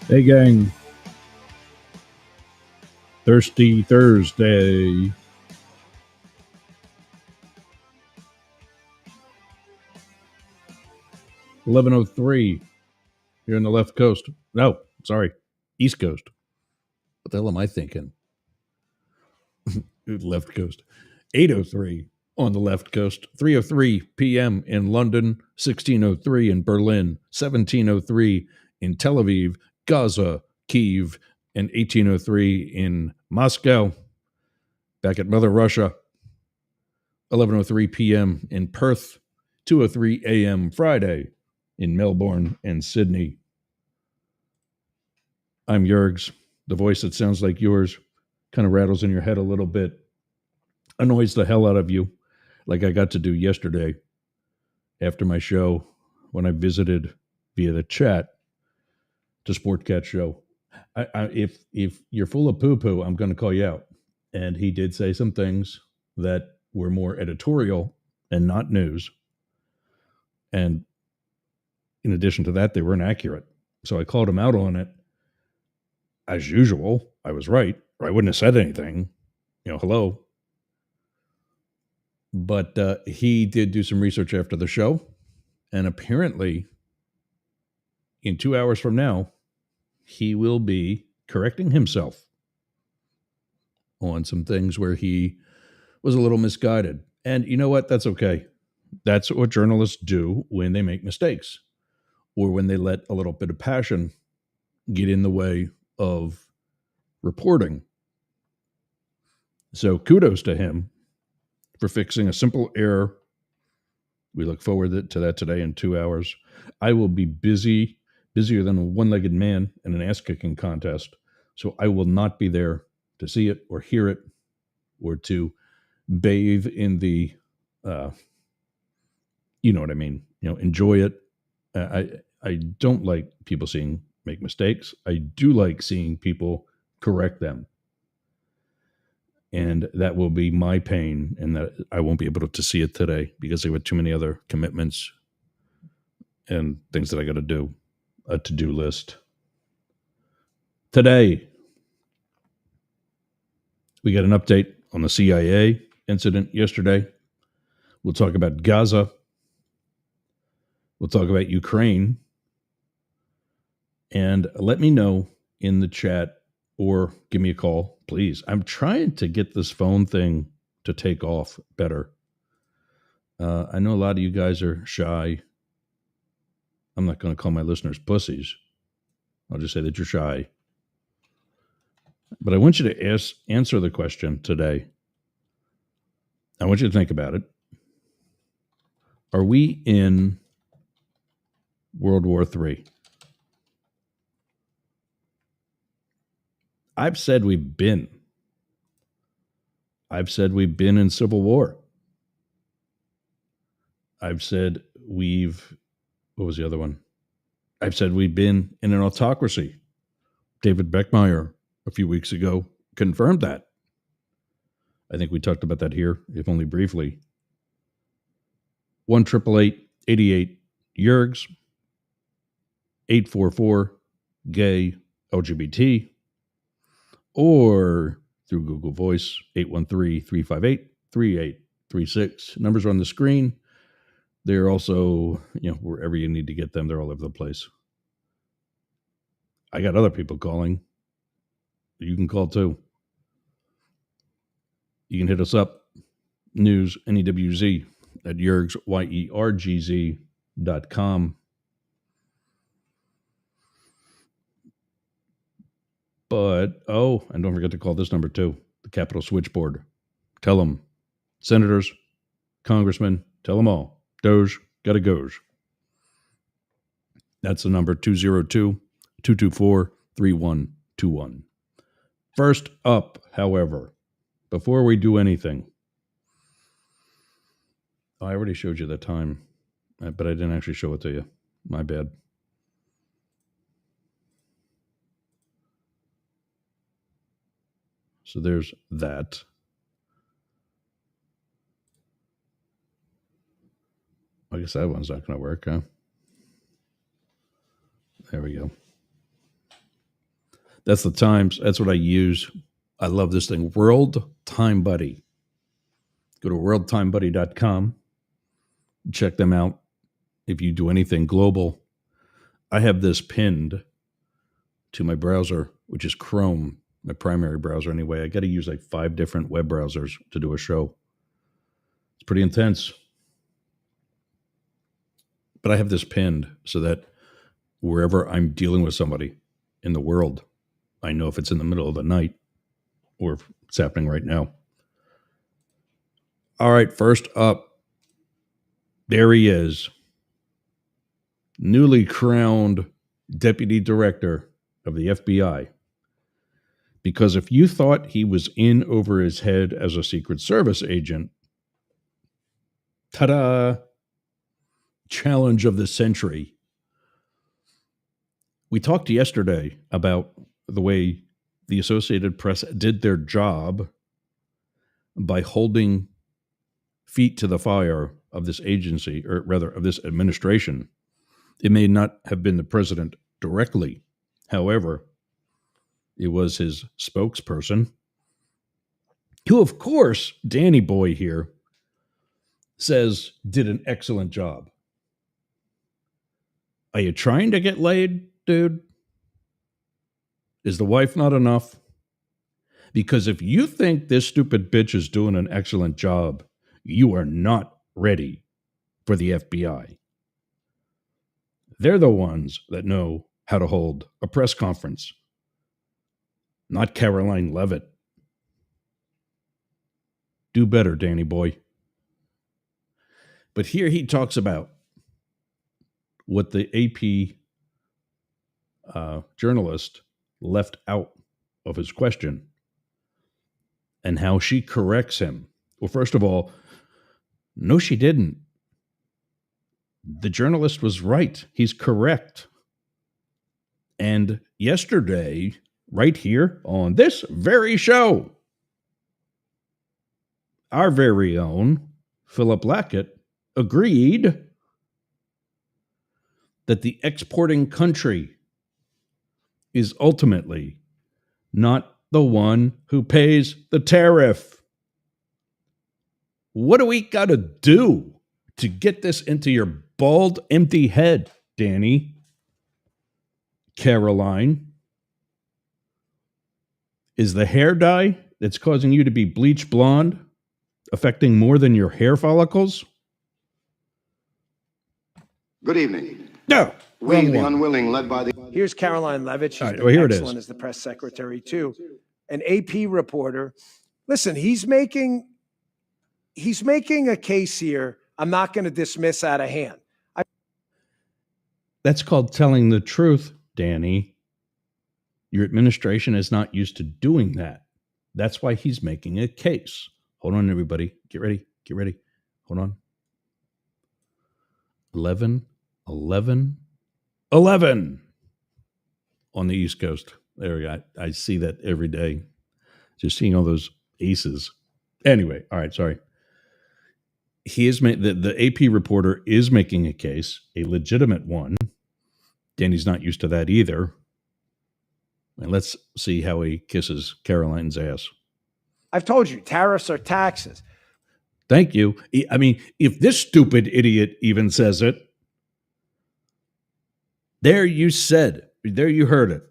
Hey, gang. Thirsty Thursday. 11:03 here on the left coast. No, sorry, East Coast. What the hell am I thinking? Left coast. 8:03 on the left coast. 3:03 p.m. in London. 16:03 in Berlin. 17:03 in Tel Aviv, Gaza, Kiev, and 18:03 in Moscow. Back at Mother Russia. 11:03 p.m. in Perth. 2:03 a.m. Friday in Melbourne and Sydney. I'm Yergs, the voice that sounds like yours, kind of rattles in your head a little bit, annoys the hell out of you, like I got to do yesterday after my show when I visited via the chat to Sportcat Show. If you're full of poo poo, I'm going to call you out. And he did say some things that were more editorial and not news. And in addition to that, they were inaccurate. So I called him out on it. As usual, I was right, or I wouldn't have said anything. Hello. But he did do some research after the show. And apparently, in 2 hours from now, he will be correcting himself on some things where he was a little misguided. And you know what? That's okay. That's what journalists do when they make mistakes or when they let a little bit of passion get in the way of reporting. So kudos to him for fixing a simple error. We look forward to that today in 2 hours. I will be busier than a one-legged man in an ass-kicking contest. So I will not be there to see it or hear it or to bathe in the, you know what I mean, enjoy it. I don't like people make mistakes. I do like seeing people correct them. And that will be my pain, and that I won't be able to see it today because there were too many other commitments and things that I got to do, a to-do list. Today, we got an update on the CIA incident yesterday. We'll talk about Gaza. We'll talk about Ukraine. And let me know in the chat or give me a call, please. I'm trying to get this phone thing to take off better. I know a lot of you guys are shy. I'm not going to call my listeners pussies. I'll just say that you're shy. But I want you to answer the question today. I want you to think about it. Are we in World War III? I've said we've been. I've said we've been in civil war. I've said what was the other one? I've said we've been in an autocracy. David Beckmeyer a few weeks ago confirmed that. I think we talked about that here, if only briefly. 1-888-88 Yergs, 844-GAY LGBT, or through Google Voice, 813-358-3836. Numbers are on the screen. They're also, wherever you need to get them, they're all over the place. I got other people calling. You can call too. You can hit us up, news, NEWZ, at Yergs, YERGZ.com. But, and don't forget to call this number too, the Capitol Switchboard. Tell them, senators, congressmen, tell them all. Doge, gotta goes. That's the number, 202-224-3121. First up, however, before we do anything, I already showed you the time, but I didn't actually show it to you. My bad. So there's that. I guess that one's not going to work, huh? There we go. That's the Times. That's what I use. I love this thing. World Time Buddy. Go to worldtimebuddy.com. Check them out. If you do anything global, I have this pinned to my browser, which is Chrome, my primary browser anyway. I got to use like 5 different web browsers to do a show. It's pretty intense. But I have this pinned so that wherever I'm dealing with somebody in the world, I know if it's in the middle of the night or if it's happening right now. All right, first up, there he is. Newly crowned Deputy Director of the FBI. Because if you thought he was in over his head as a Secret Service agent, ta-da! Challenge of the century. We talked yesterday about the way the Associated Press did their job by holding feet to the fire of this agency, or rather of this administration. It may not have been the president directly. However, it was his spokesperson, who, of course, Danny Boi here says did an excellent job. Are you trying to get laid, dude? Is the wife not enough? Because if you think this stupid bitch is doing an excellent job, you are not ready for the FBI. They're the ones that know how to hold a press conference, not Caroline Leavitt. Do better, Danny Boi. But here he talks about what the AP journalist left out of his question and how she corrects him. Well, first of all, no, she didn't. The journalist was right. He's correct. And yesterday, right here on this very show, our very own Philip Lackett agreed that the exporting country is ultimately not the one who pays the tariff. What do we got to do to get this into your bald, empty head, Danny? Caroline? Is the hair dye that's causing you to be bleach blonde affecting more than your hair follicles? Good evening. No. We, the unwilling, led by the... Here's Caroline Leavitt. She's All right, been well, here it excellent is. as the press secretary, too. An AP reporter. Listen, he's making a case here I'm not going to dismiss out of hand. That's called telling the truth, Danny. Your administration is not used to doing that. That's why he's making a case. Hold on, everybody. Get ready. Get ready. Hold on. 11 on the East Coast. There we go. I see that every day. Just seeing all those aces. Anyway, all right, sorry. He is the AP reporter is making a case, a legitimate one. Danny's not used to that either. And let's see how he kisses Caroline's ass. I've told you, tariffs are taxes. Thank you. I mean, if this stupid idiot even says it, there you heard it.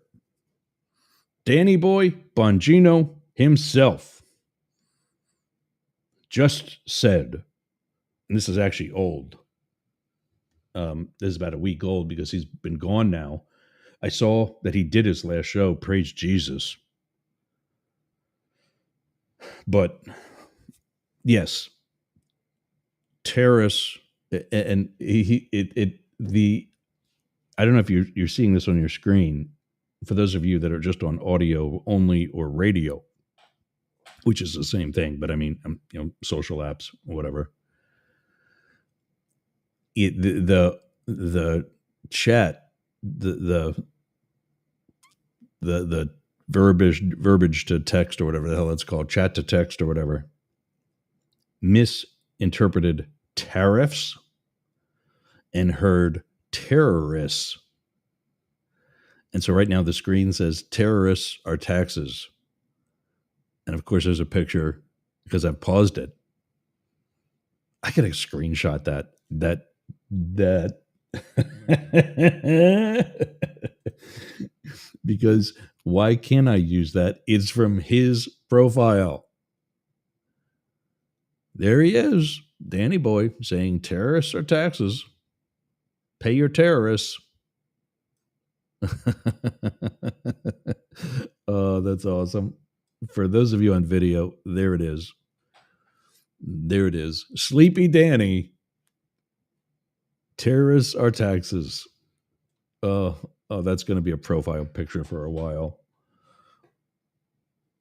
Danny Boi Bongino himself just said, and this is actually old. This is about a week old because he's been gone now. I saw that he did his last show, Praise Jesus. But yes, terrorists, and I don't know if you're seeing this on your screen. For those of you that are just on audio only or radio, which is the same thing, but I mean, social apps or whatever. The chat, the verbiage to text or whatever the hell it's called, chat to text or whatever, misinterpreted tariffs and heard terrorists. And so right now the screen says terrorists are taxes. And of course, there's a picture because I've paused it. I gotta screenshot that. Because why can't I use that? It's from his profile. There he is, Danny Boi, saying terrorists are taxes. Pay your terrorists. Oh, that's awesome. For those of you on video, there it is. There it is. Sleepy Danny. Terrorists are taxes. Oh, that's going to be a profile picture for a while.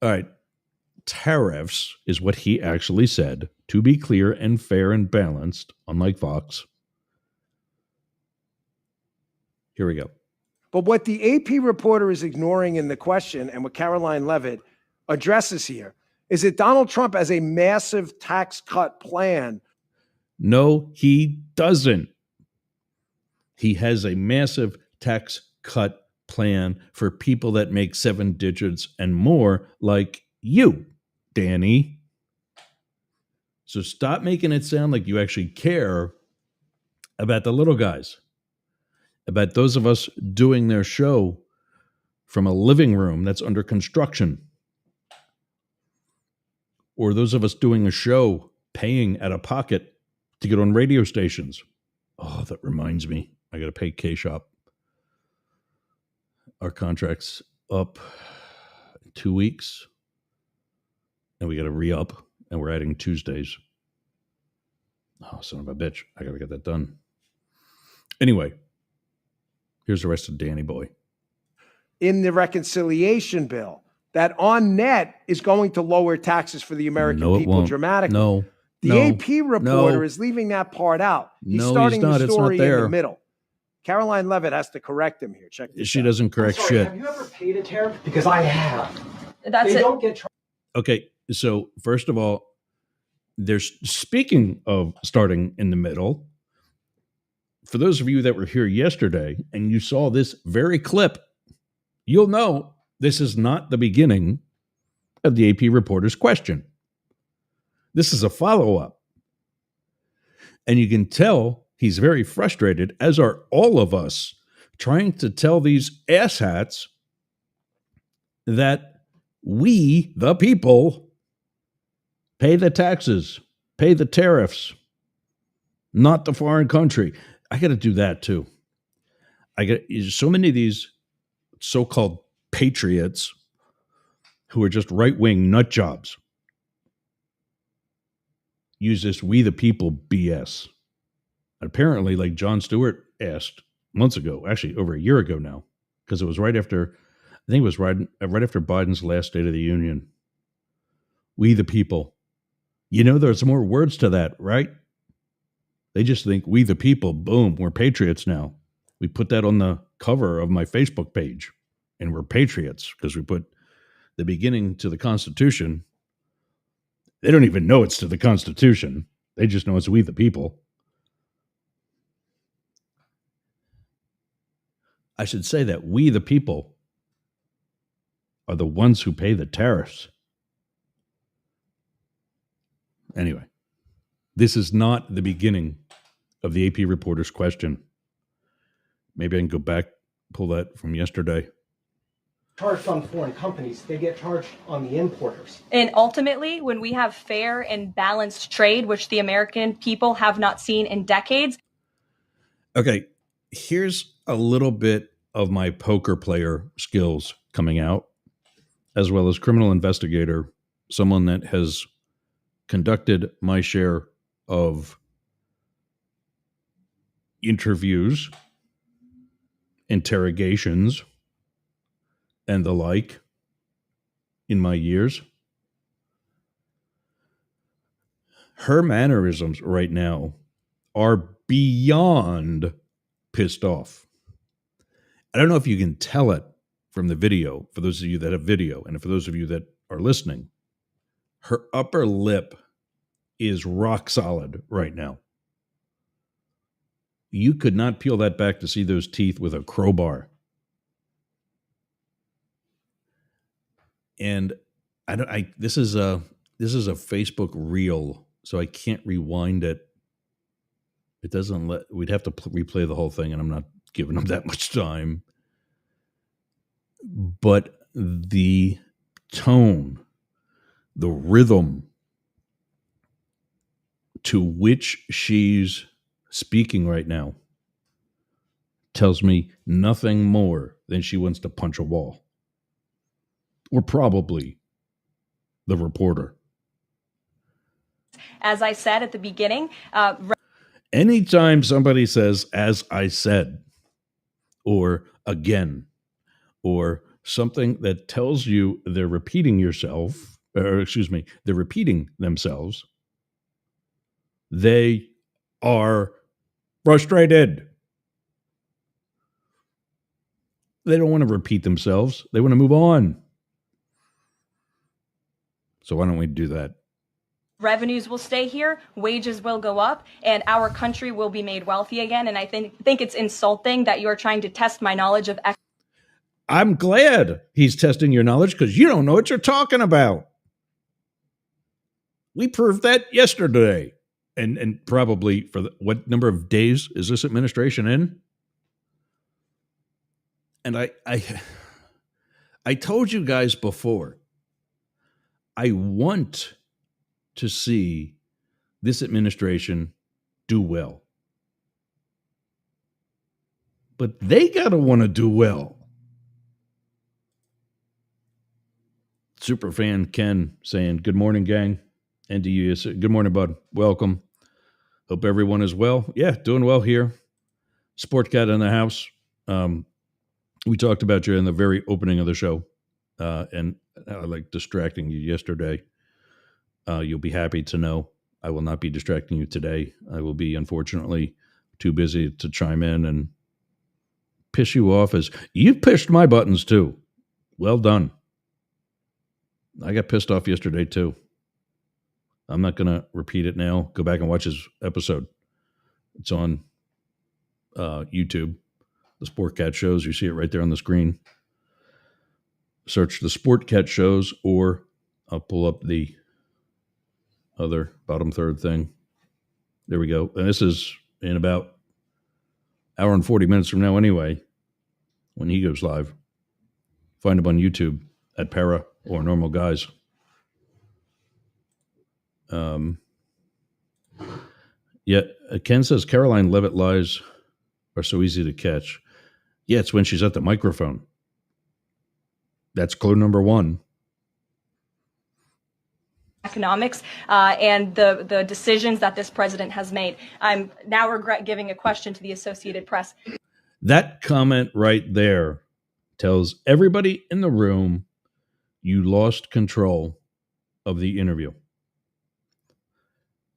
All right. Tariffs is what he actually said, to be clear and fair and balanced, unlike Fox. Here we go. But what the AP reporter is ignoring in the question, and what Caroline Levitt addresses here, is that Donald Trump has a massive tax cut plan. No, he doesn't. He has a massive tax cut plan for people that make 7 digits and more, like you, Danny. So stop making it sound like you actually care about the little guys, about those of us doing their show from a living room that's under construction, or those of us doing a show paying out of pocket to get on radio stations. Oh, that reminds me. I got to pay K-Shop. Our contract's up in 2 weeks, and we got to re-up, and we're adding Tuesdays. Oh, son of a bitch. I got to get that done. Anyway, here's the rest of Danny Boi. In the reconciliation bill, that on net is going to lower taxes for the American people dramatically. The AP reporter is leaving that part out. He's starting the story in the middle. Caroline Levitt has to correct him here. Check this out. She doesn't correct shit. Have you ever paid a tariff? Because I have. That's they it. Don't get charged. Okay, so first of all, there's speaking of starting in the middle. For those of you that were here yesterday and you saw this very clip, you'll know this is not the beginning of the AP reporter's question. This is a follow-up. And you can tell he's very frustrated, as are all of us, trying to tell these asshats that we, the people, pay the taxes, pay the tariffs, not the foreign country. I got to do that too. I got so many of these so-called patriots who are just right-wing nut jobs use this "we the people" BS. Apparently, like Jon Stewart asked months ago, actually over a year ago now, because it was right after, I think it was right after Biden's last State of the Union. We the people. You know, there's more words to that, right? They just think we the people, boom, we're patriots now. We put that on the cover of my Facebook page, and we're patriots because we put the beginning to the Constitution. They don't even know it's to the Constitution. They just know it's we the people. I should say that we the people are the ones who pay the tariffs. Anyway, this is not the beginning of the AP reporter's question. Maybe I can go back, pull that from yesterday. Charged on foreign companies, they get charged on the importers. And ultimately, when we have fair and balanced trade, which the American people have not seen in decades. Okay, here's a little bit of my poker player skills coming out, as well as criminal investigator, someone that has conducted my share of interviews, interrogations, and the like in my years. Her mannerisms right now are beyond pissed off. I don't know if you can tell it from the video, for those of you that have video, and for those of you that are listening. Her upper lip is rock solid right now. You could not peel that back to see those teeth with a crowbar. And this is a Facebook reel, so I can't rewind it. It doesn't we'd have to replay the whole thing, and I'm not giving them that much time. But the tone, the rhythm to which she's speaking right now tells me nothing more than she wants to punch a wall. Or probably the reporter. As I said at the beginning, anytime somebody says, as I said, or again, or something that tells you they're repeating they're repeating themselves, they are frustrated. They don't want to repeat themselves. They want to move on. So why don't we do that? Revenues will stay here, wages will go up, and our country will be made wealthy again. And I think it's insulting that you're trying to test my knowledge of economics. I'm glad he's testing your knowledge because you don't know what you're talking about. We proved that yesterday. And probably for what number of days is this administration in? And I told you guys before, I want to see this administration do well. But they got to want to do well. Superfan Ken saying, good morning, gang. And to you, good morning, bud. Welcome. Hope everyone is well. Yeah, doing well here. Sport Cat in the house. We talked about you in the very opening of the show. And I like distracting you yesterday. You'll be happy to know I will not be distracting you today. I will be, unfortunately, too busy to chime in and piss you off as you pushed my buttons too. Well done. I got pissed off yesterday too. I'm not going to repeat it now. Go back and watch his episode. It's on YouTube. The Sport Cat Shows. You see it right there on the screen. Search the Sport Cat Shows, or I'll pull up the other bottom third thing. There we go. And this is in about an hour and 40 minutes from now anyway, when he goes live. Find him on YouTube at Para or Normal Guys. Yet Ken says Caroline Leavitt lies are so easy to catch. Yeah, it's when she's at the microphone. That's clue number one. Economics and the decisions that this president has made. I'm now regret giving a question to the Associated Press. That comment right there tells everybody in the room you lost control of the interview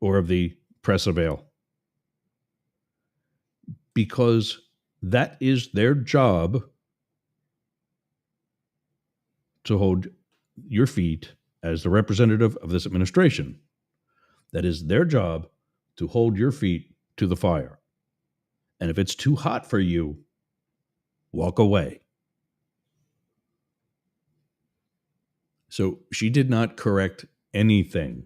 or of the press avail. Because that is their job to hold your feet as the representative of this administration. That is their job to hold your feet to the fire. And if it's too hot for you, walk away. So she did not correct anything.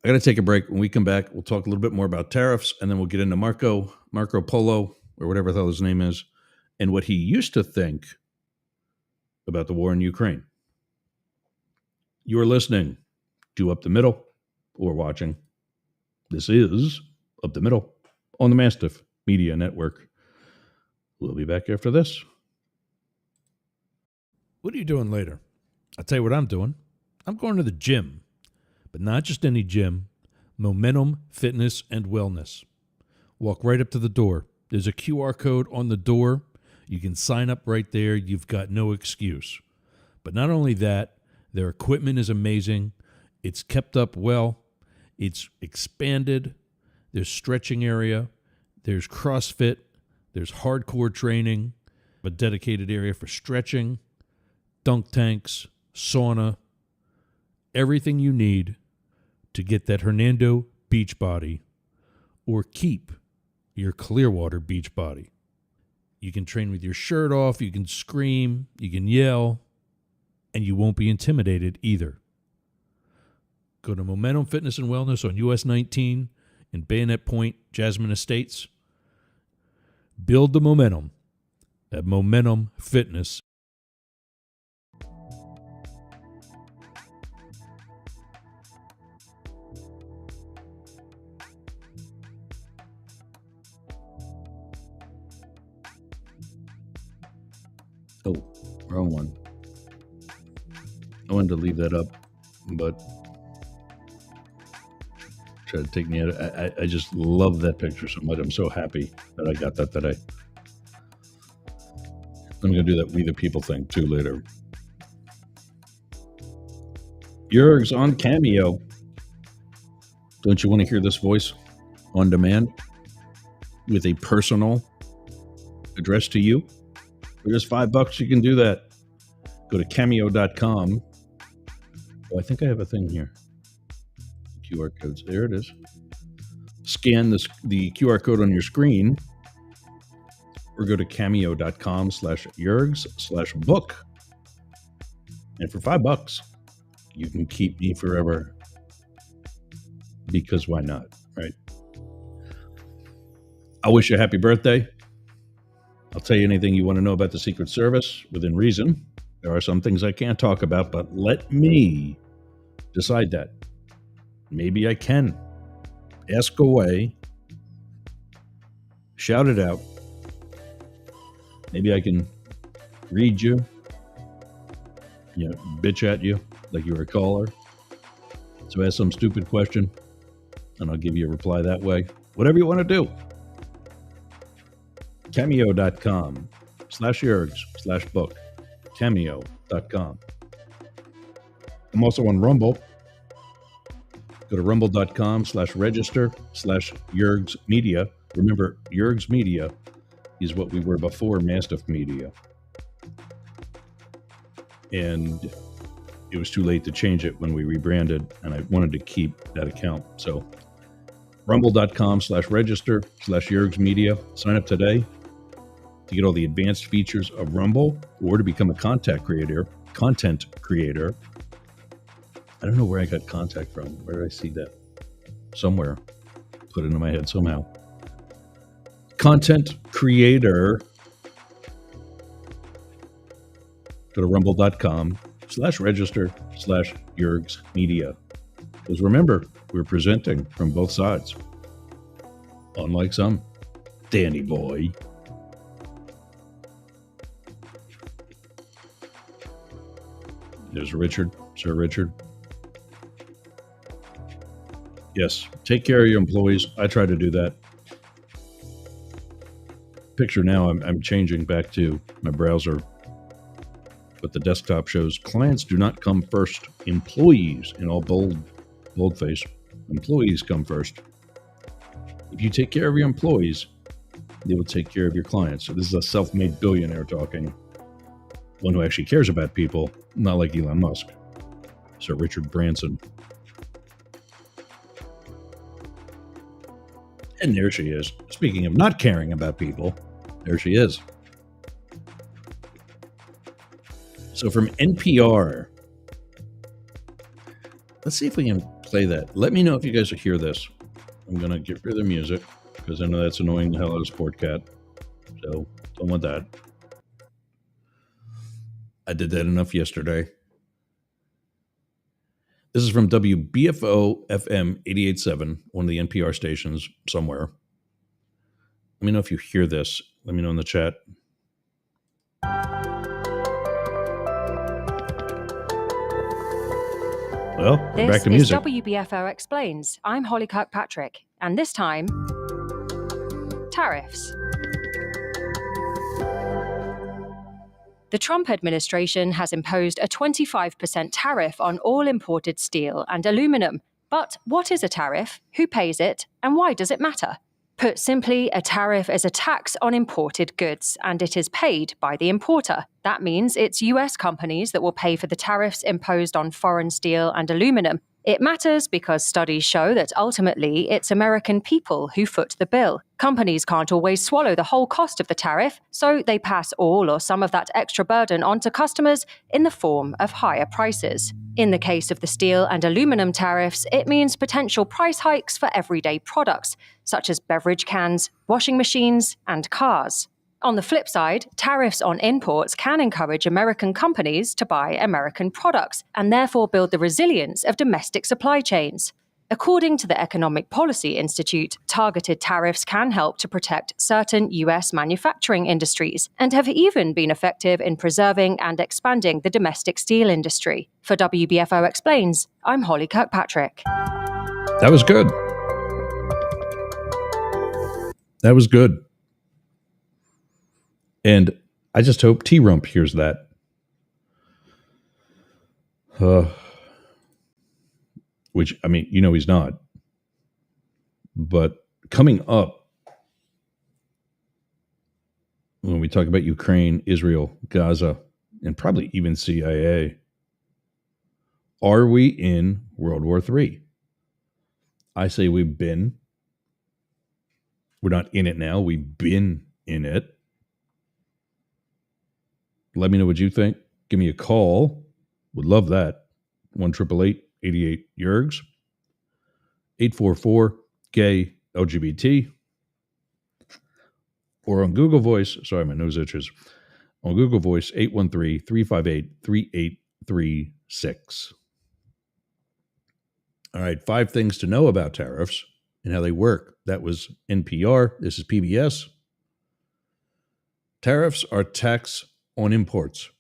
I got to take a break. When we come back, we'll talk a little bit more about tariffs, and then we'll get into Marco Polo, or whatever the hell his name is, and what he used to think about the war in Ukraine. You're listening to Up the Middle, or watching. This is Up the Middle on the Mastiff Media Network. We'll be back after this. What are you doing later? I'll tell you what I'm doing. I'm going to the gym, but not just any gym. Momentum Fitness and Wellness. Walk right up to the door. There's a QR code on the door. You can sign up right there. You've got no excuse. But not only that, their equipment is amazing. It's kept up well. It's expanded. There's stretching area. There's CrossFit. There's hardcore training. A dedicated area for stretching, dunk tanks, sauna, everything you need to get that Hernando beach body or keep your Clearwater beach body. You can train with your shirt off. You can scream. You can yell. and you won't be intimidated either. Go to Momentum Fitness and Wellness on US 19 in Bayonet Point, Jasmine Estates. Build the momentum at Momentum Fitness. Oh, wrong one. I wanted to leave that up, but try to take me out. I just love that picture so much. I'm so happy that I got that today. I'm going to do that We the People thing too later. Jurgs on Cameo. Don't you want to hear this voice on demand with a personal address to you? For just $5, you can do that. Go to cameo.com. Oh, I think I have a thing here. QR codes. There it is. Scan the QR code on your screen or go to cameo.com/Jurgs/book. And for $5, you can keep me forever. Because why not, right? I wish you a happy birthday. I'll tell you anything you want to know about the Secret Service within reason. There are some things I can't talk about, but let me decide that. Maybe I can. Ask away. Shout it out. Maybe I can read you. Bitch at you like you were a caller. So ask some stupid question, and I'll give you a reply that way. Whatever you want to do. Cameo.com/Jurgs/book. Cameo.com. I'm also on Rumble. Go to rumble.com/register/Jurgs Media. Remember, Jurgs Media is what we were before Mastiff Media. And it was too late to change it when we rebranded, and I wanted to keep that account. So rumble.com/register/Jurgs Media. Sign up today to get all the advanced features of Rumble or to become a content creator. I don't know where I got contact from. Where did I see that? Somewhere. Put it in my head somehow. Content creator. Go to rumble.com/register/Jurgs Media. Because remember, we're presenting from both sides. Unlike some. Danny Boi. There's Richard, Sir Richard. Yes, take care of your employees. I try to do that. Picture now, I'm changing back to my browser, but the desktop shows clients do not come first. Employees, in all boldface. Employees come first. If you take care of your employees, they will take care of your clients. So this is a self-made billionaire talking. One who actually cares about people, not like Elon Musk. Sir Richard Branson. And there she is. Speaking of not caring about people, there she is. So from NPR, let's see if we can play that. Let me know if you guys hear this. I'm going to get rid of the music because I know that's annoying the hell out of Sport Cat. So don't want that. I did that enough yesterday. This is from WBFO FM 88.7, one of the NPR stations somewhere. Let me know if you hear this. Let me know in the chat. Well, we're back to music. This is WBFO Explains. I'm Holly Kirkpatrick, and this time, tariffs. The Trump administration has imposed a 25% tariff on all imported steel and aluminum. But what is a tariff? Who pays it? And why does it matter? Put simply, a tariff is a tax on imported goods, and it is paid by the importer. That means it's US companies that will pay for the tariffs imposed on foreign steel and aluminum. It matters because studies show that ultimately it's American people who foot the bill. Companies can't always swallow the whole cost of the tariff, so they pass all or some of that extra burden on to customers in the form of higher prices. In the case of the steel and aluminum tariffs, it means potential price hikes for everyday products, such as beverage cans, washing machines, and cars. On the flip side, tariffs on imports can encourage American companies to buy American products and therefore build the resilience of domestic supply chains. According to the Economic Policy Institute, targeted tariffs can help to protect certain US manufacturing industries and have even been effective in preserving and expanding the domestic steel industry. For WBFO Explains, I'm Holly Kirkpatrick. That was good. That was good. And I just hope T-Rump hears that. Which, I mean, he's not. But coming up, when we talk about Ukraine, Israel, Gaza, and probably even CIA, are we in World War III? I say we've been. We're not in it now. We've been in it. Let me know what you think. Give me a call. Would love that. 1-888-88-YERGS. 844-GAY-LGBT. Or on Google Voice. Sorry, my nose itches. On Google Voice, 813-358-3836. All right, 5 things to know about tariffs and how they work. That was NPR. This is PBS. Tariffs are tax on imports.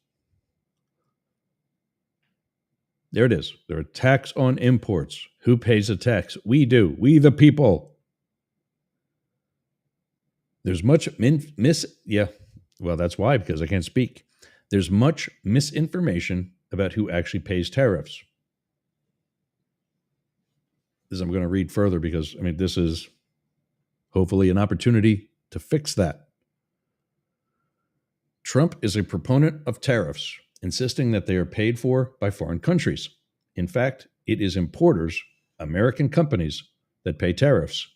There it is. They're a tax on imports. Who pays the tax? We do. We the people. There's much that's why, because I can't speak. There's much misinformation about who actually pays tariffs. This I'm going to read further because, this is hopefully an opportunity to fix that. Trump is a proponent of tariffs, insisting that they are paid for by foreign countries. In fact, it is importers, American companies, that pay tariffs,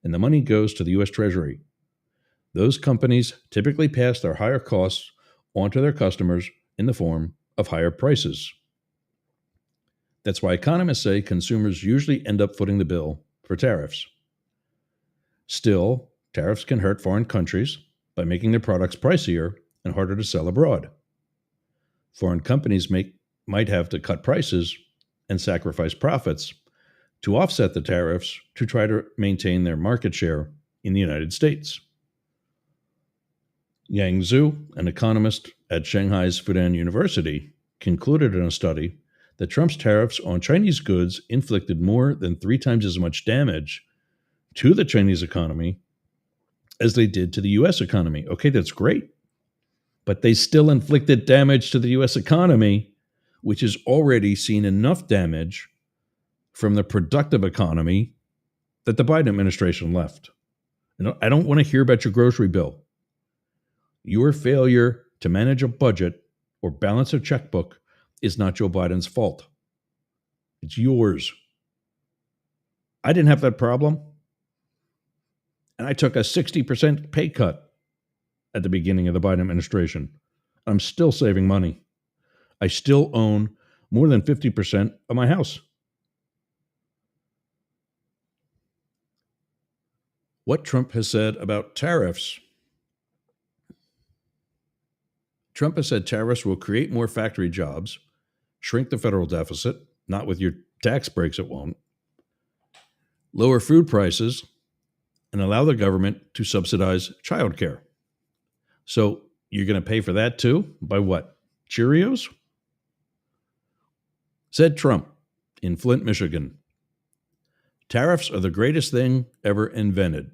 and the money goes to the U.S. Treasury. Those companies typically pass their higher costs onto their customers in the form of higher prices. That's why economists say consumers usually end up footing the bill for tariffs. Still, tariffs can hurt foreign countries by making their products pricier and harder to sell abroad. Foreign companies might have to cut prices and sacrifice profits to offset the tariffs to try to maintain their market share in the United States. Yang Zhu, an economist at Shanghai's Fudan University, concluded in a study that Trump's tariffs on Chinese goods inflicted more than 3 times as much damage to the Chinese economy as they did to the U.S. economy. Okay, that's great. But they still inflicted damage to the U.S. economy, which has already seen enough damage from the productive economy that the Biden administration left. I don't want to hear about your grocery bill. Your failure to manage a budget or balance a checkbook is not Joe Biden's fault. It's yours. I didn't have that problem. And I took a 60% pay cut at the beginning of the Biden administration. I'm still saving money. I still own more than 50% of my house. What Trump has said about tariffs. Trump has said tariffs will create more factory jobs, shrink the federal deficit, not with your tax breaks it won't, lower food prices, and allow the government to subsidize childcare. So you're going to pay for that too? By what? Cheerios? Said Trump in Flint, Michigan. Tariffs are the greatest thing ever invented.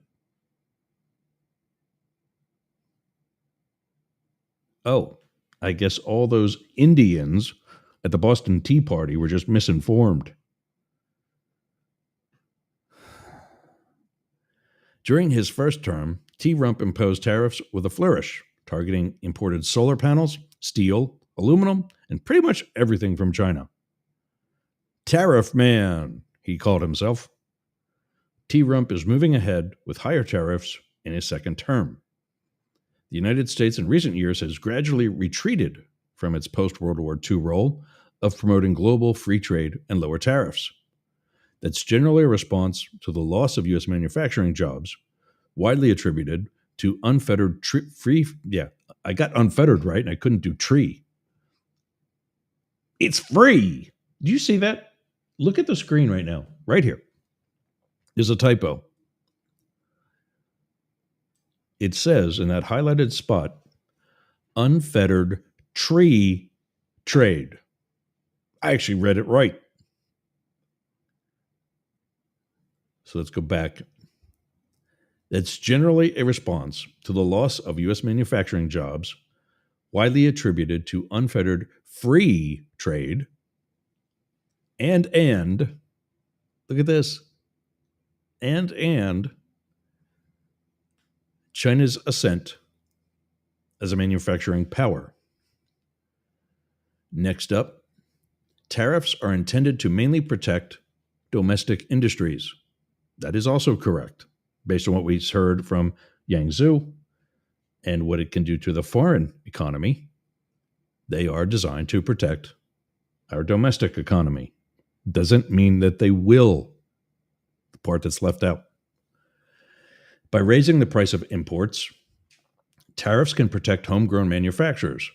Oh, I guess all those Indians at the Boston Tea Party were just misinformed. During his first term, T-Rump imposed tariffs with a flourish, targeting imported solar panels, steel, aluminum, and pretty much everything from China. Tariff man, he called himself. T-Rump is moving ahead with higher tariffs in his second term. The United States in recent years has gradually retreated from its post-World War II role of promoting global free trade and lower tariffs. That's generally a response to the loss of U.S. manufacturing jobs, widely attributed to unfettered free. Yeah, I got unfettered right, and I couldn't do tree. It's free. Do you see that? Look at the screen right now, right here. There's a typo. It says in that highlighted spot, unfettered tree trade. I actually read it right. So let's go back. That's generally a response to the loss of U.S. manufacturing jobs, widely attributed to unfettered free trade, and look at this, and China's ascent as a manufacturing power. Next up, tariffs are intended to mainly protect domestic industries. That is also correct, based on what we heard from Yang Zhu and what it can do to the foreign economy. They are designed to protect our domestic economy. Doesn't mean that they will, the part that's left out. By raising the price of imports, tariffs can protect homegrown manufacturers.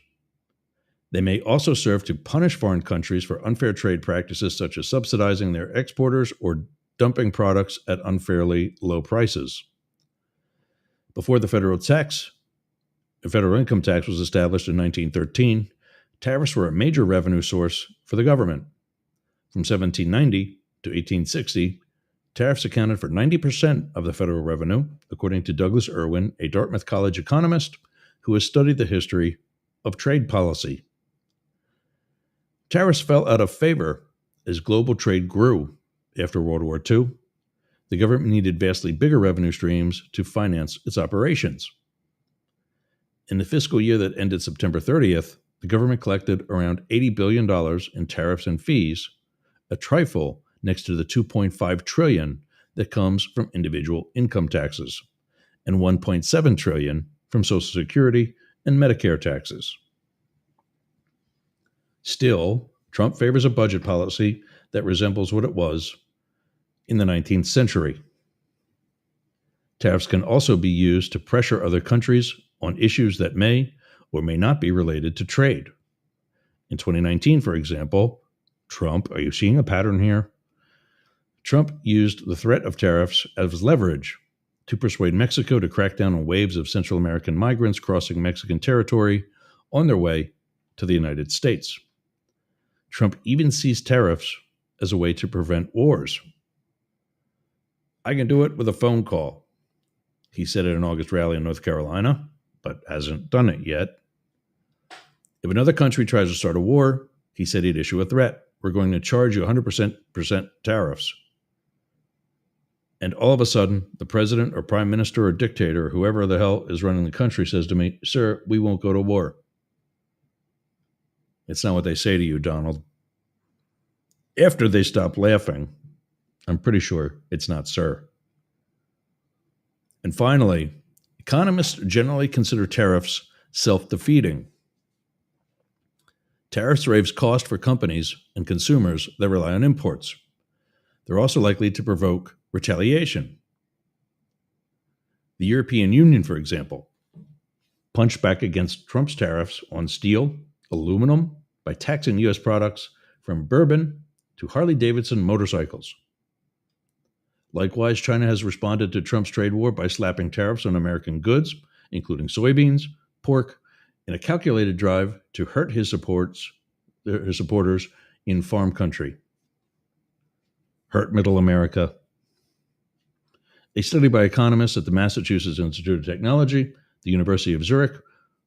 They may also serve to punish foreign countries for unfair trade practices such as subsidizing their exporters or dumping products at unfairly low prices. Before the federal income tax was established in 1913, tariffs were a major revenue source for the government. From 1790 to 1860, tariffs accounted for 90% of the federal revenue, according to Douglas Irwin, a Dartmouth College economist who has studied the history of trade policy. Tariffs fell out of favor as global trade grew after World War II. The government needed vastly bigger revenue streams to finance its operations. In the fiscal year that ended September 30th, the government collected around $80 billion in tariffs and fees, a trifle next to the $2.5 trillion that comes from individual income taxes, and $1.7 trillion from Social Security and Medicare taxes. Still, Trump favors a budget policy that resembles what it was in the 19th century. Tariffs can also be used to pressure other countries on issues that may or may not be related to trade. In 2019, for example, Trump, are you seeing a pattern here? Trump used the threat of tariffs as leverage to persuade Mexico to crack down on waves of Central American migrants crossing Mexican territory on their way to the United States. Trump even sees tariffs as a way to prevent wars. I can do it with a phone call. He said at an August rally in North Carolina, but hasn't done it yet. If another country tries to start a war, he said he'd issue a threat. We're going to charge you 100% tariffs. And all of a sudden, the president or prime minister or dictator, or whoever the hell is running the country, says to me, "Sir, we won't go to war." It's not what they say to you, Donald. After they stop laughing, I'm pretty sure it's not sir. And finally, economists generally consider tariffs self-defeating. Tariffs raise cost for companies and consumers that rely on imports. They're also likely to provoke retaliation. The European Union, for example, punched back against Trump's tariffs on steel, aluminum, by taxing U.S. products from bourbon to Harley-Davidson motorcycles. Likewise, China has responded to Trump's trade war by slapping tariffs on American goods, including soybeans, pork, in a calculated drive to hurt his supporters in farm country. Hurt Middle America. A study by economists at the Massachusetts Institute of Technology, the University of Zurich,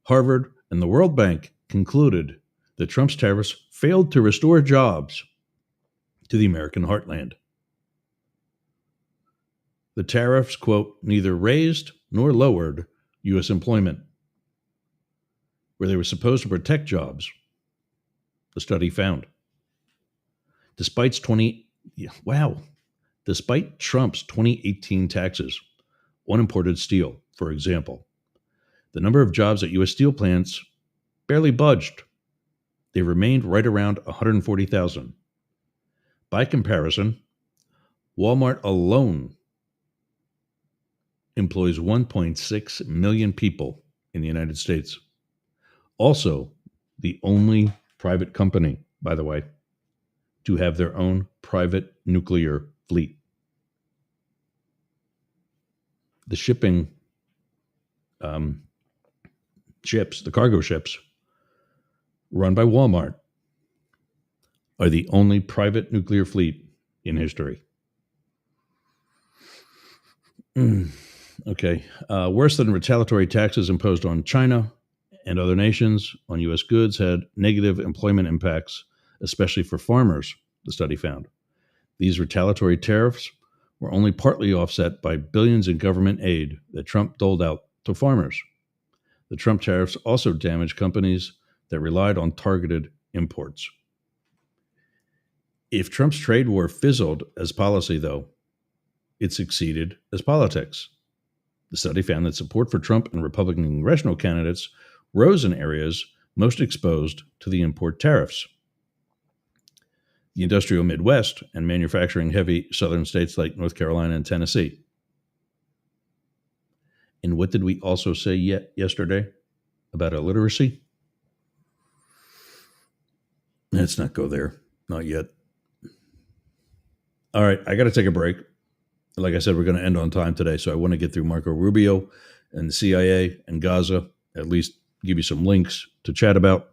Harvard, and the World Bank concluded that Trump's tariffs failed to restore jobs to the American heartland. The tariffs, quote, neither raised nor lowered U.S. employment, where they were supposed to protect jobs, the study found. Despite Trump's 2018 taxes on imported steel, for example, the number of jobs at U.S. steel plants barely budged. They remained right around 140,000. By comparison, Walmart alone employs 1.6 million people in the United States. Also, the only private company, by the way, to have their own private nuclear fleet. The shipping ships, the cargo ships, run by Walmart, are the only private nuclear fleet in history. Okay. Worse than retaliatory taxes imposed on China and other nations on U.S. goods had negative employment impacts, especially for farmers, the study found. These retaliatory tariffs were only partly offset by billions in government aid that Trump doled out to farmers. The Trump tariffs also damaged companies that relied on targeted imports. If Trump's trade war fizzled as policy, though, it succeeded as politics. The study found that support for Trump and Republican congressional candidates rose in areas most exposed to the import tariffs. The industrial Midwest and manufacturing-heavy southern states like North Carolina and Tennessee. And what did we also say yesterday about illiteracy? Let's not go there. Not yet. All right, I got to take a break. Like I said, we're going to end on time today, so I want to get through Marco Rubio and the CIA and Gaza, at least give you some links to chat about.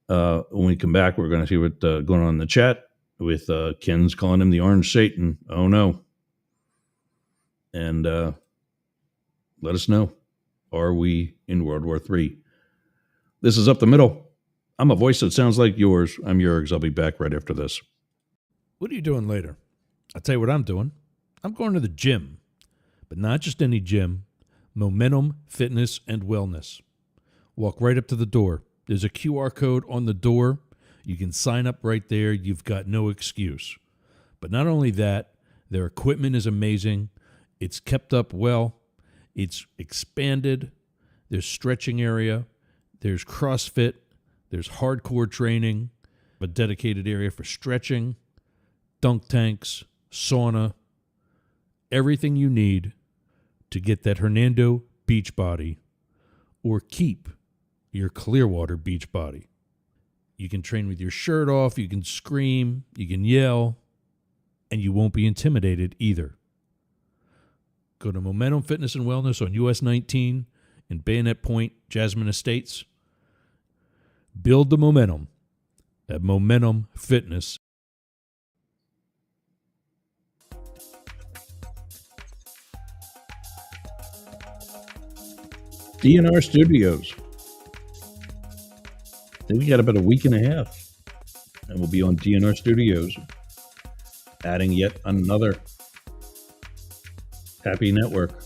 When we come back, we're going to see what's going on in the chat with Ken's calling him the Orange Satan. Oh, no. And let us know, are we in World War III? This is Up the Middle. I'm a voice that sounds like yours. I'm Jurgs. I'll be back right after this. What are you doing later? I'll tell you what I'm doing. I'm going to the gym, but not just any gym. Momentum Fitness and Wellness. Walk right up to the door. There's a QR code on the door. You can sign up right there. You've got no excuse. But not only that, their equipment is amazing. It's kept up well. It's expanded. There's stretching area. There's CrossFit. There's hardcore training. A dedicated area for stretching, dunk tanks, sauna, everything you need to get that Hernando beach body or keep your Clearwater beach body. You can train with your shirt off, you can scream, you can yell, and you won't be intimidated either. Go to Momentum Fitness and Wellness on US 19 in Bayonet Point, Jasmine Estates. Build the momentum at Momentum Fitness. DNR Studios. I think we got about a week and a half, and we'll be on DNR Studios, adding yet another happy network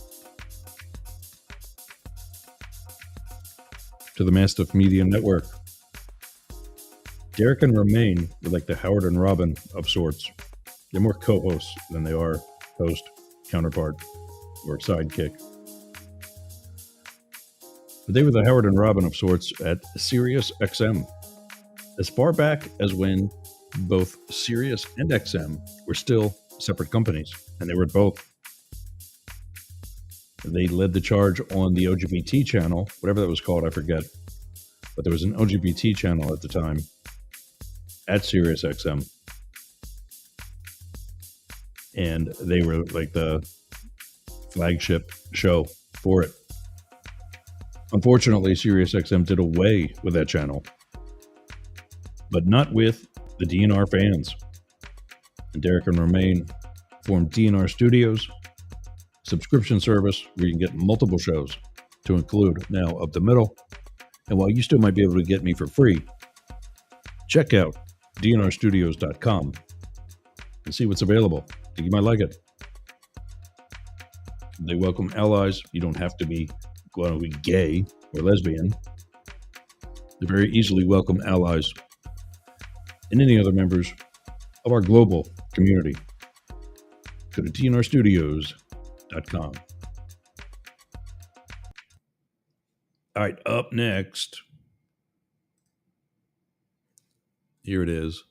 to the Mastiff Media Network. Derek and Romaine are like the Howard and Robin of sorts. They're more co-hosts than they are host, counterpart, or sidekick. But they were the Howard and Robin of sorts at Sirius XM. As far back as when both Sirius and XM were still separate companies, and they were both. They led the charge on the LGBT channel, whatever that was called, I forget. But there was an LGBT channel at the time at Sirius XM. And they were like the flagship show for it. Unfortunately, SiriusXM did away with that channel, but not with the DNR fans. And Derek and Romaine formed DNR Studios, subscription service where you can get multiple shows to include now Up the Middle. And while you still might be able to get me for free, check out dnrstudios.com and see what's available. I think you might like it. They welcome allies. You don't have to be gay or lesbian. They very easily welcome allies and any other members of our global community. Go to tnrstudios.com. All right, up next, here it is.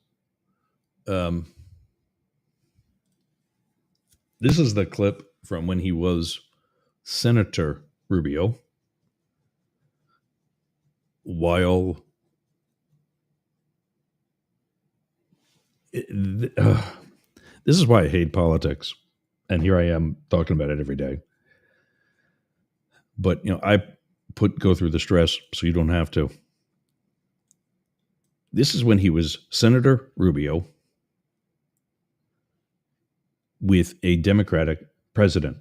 This is the clip from when he was Senator Rubio, while this is why I hate politics, and here I am talking about it every day. But I go through the stress so you don't have to. This is when he was Senator Rubio with a Democratic president.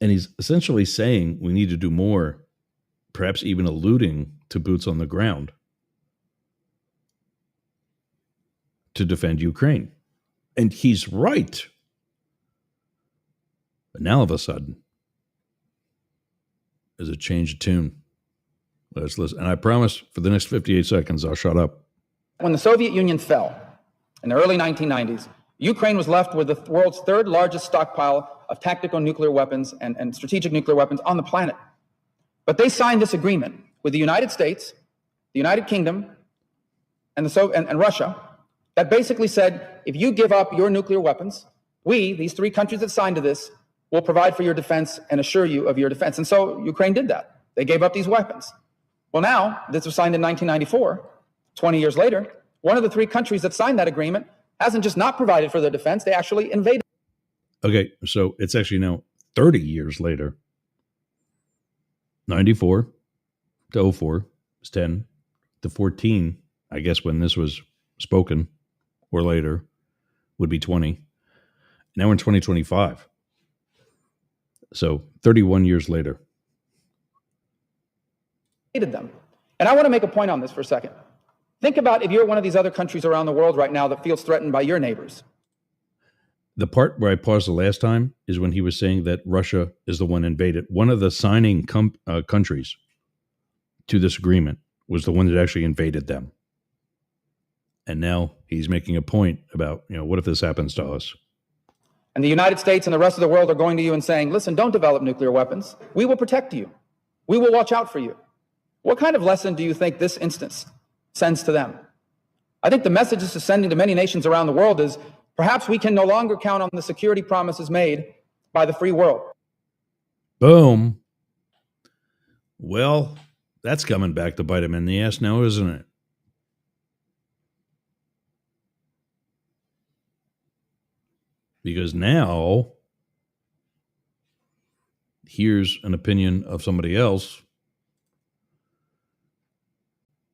And he's essentially saying we need to do more, perhaps even alluding to boots on the ground to defend Ukraine. And he's right. But now all of a sudden, there's a change of tune. Let's listen. And I promise for the next 58 seconds, I'll shut up. When the Soviet Union fell in the early 1990s, Ukraine was left with the world's third largest stockpile of tactical nuclear weapons and strategic nuclear weapons on the planet. But they signed this agreement with the United States, the United Kingdom, and Russia that basically said, if you give up your nuclear weapons, we, these three countries that signed to this, will provide for your defense and assure you of your defense. And so Ukraine did that. They gave up these weapons. Well, now, this was signed in 1994, 20 years later, one of the three countries that signed that agreement hasn't just not provided for their defense, they actually invaded. Okay, so it's actually now 30 years later. 94 to 04 is 10 to 14, I guess when this was spoken, or later, would be 20. Now we're in 2025. So 31 years later. Them. And I want to make a point on this for a second. Think about if you're one of these other countries around the world right now that feels threatened by your neighbors. The part where I paused the last time is when he was saying that Russia is the one invaded. One of the signing countries to this agreement was the one that actually invaded them. And now he's making a point about, what if this happens to us? And the United States and the rest of the world are going to you and saying, listen, don't develop nuclear weapons. We will protect you. We will watch out for you. What kind of lesson do you think this instance sends to them? I think the message this is sending to many nations around the world is perhaps we can no longer count on the security promises made by the free world. Boom. Well, that's coming back to bite him in the ass now, isn't it? Because now, here's an opinion of somebody else.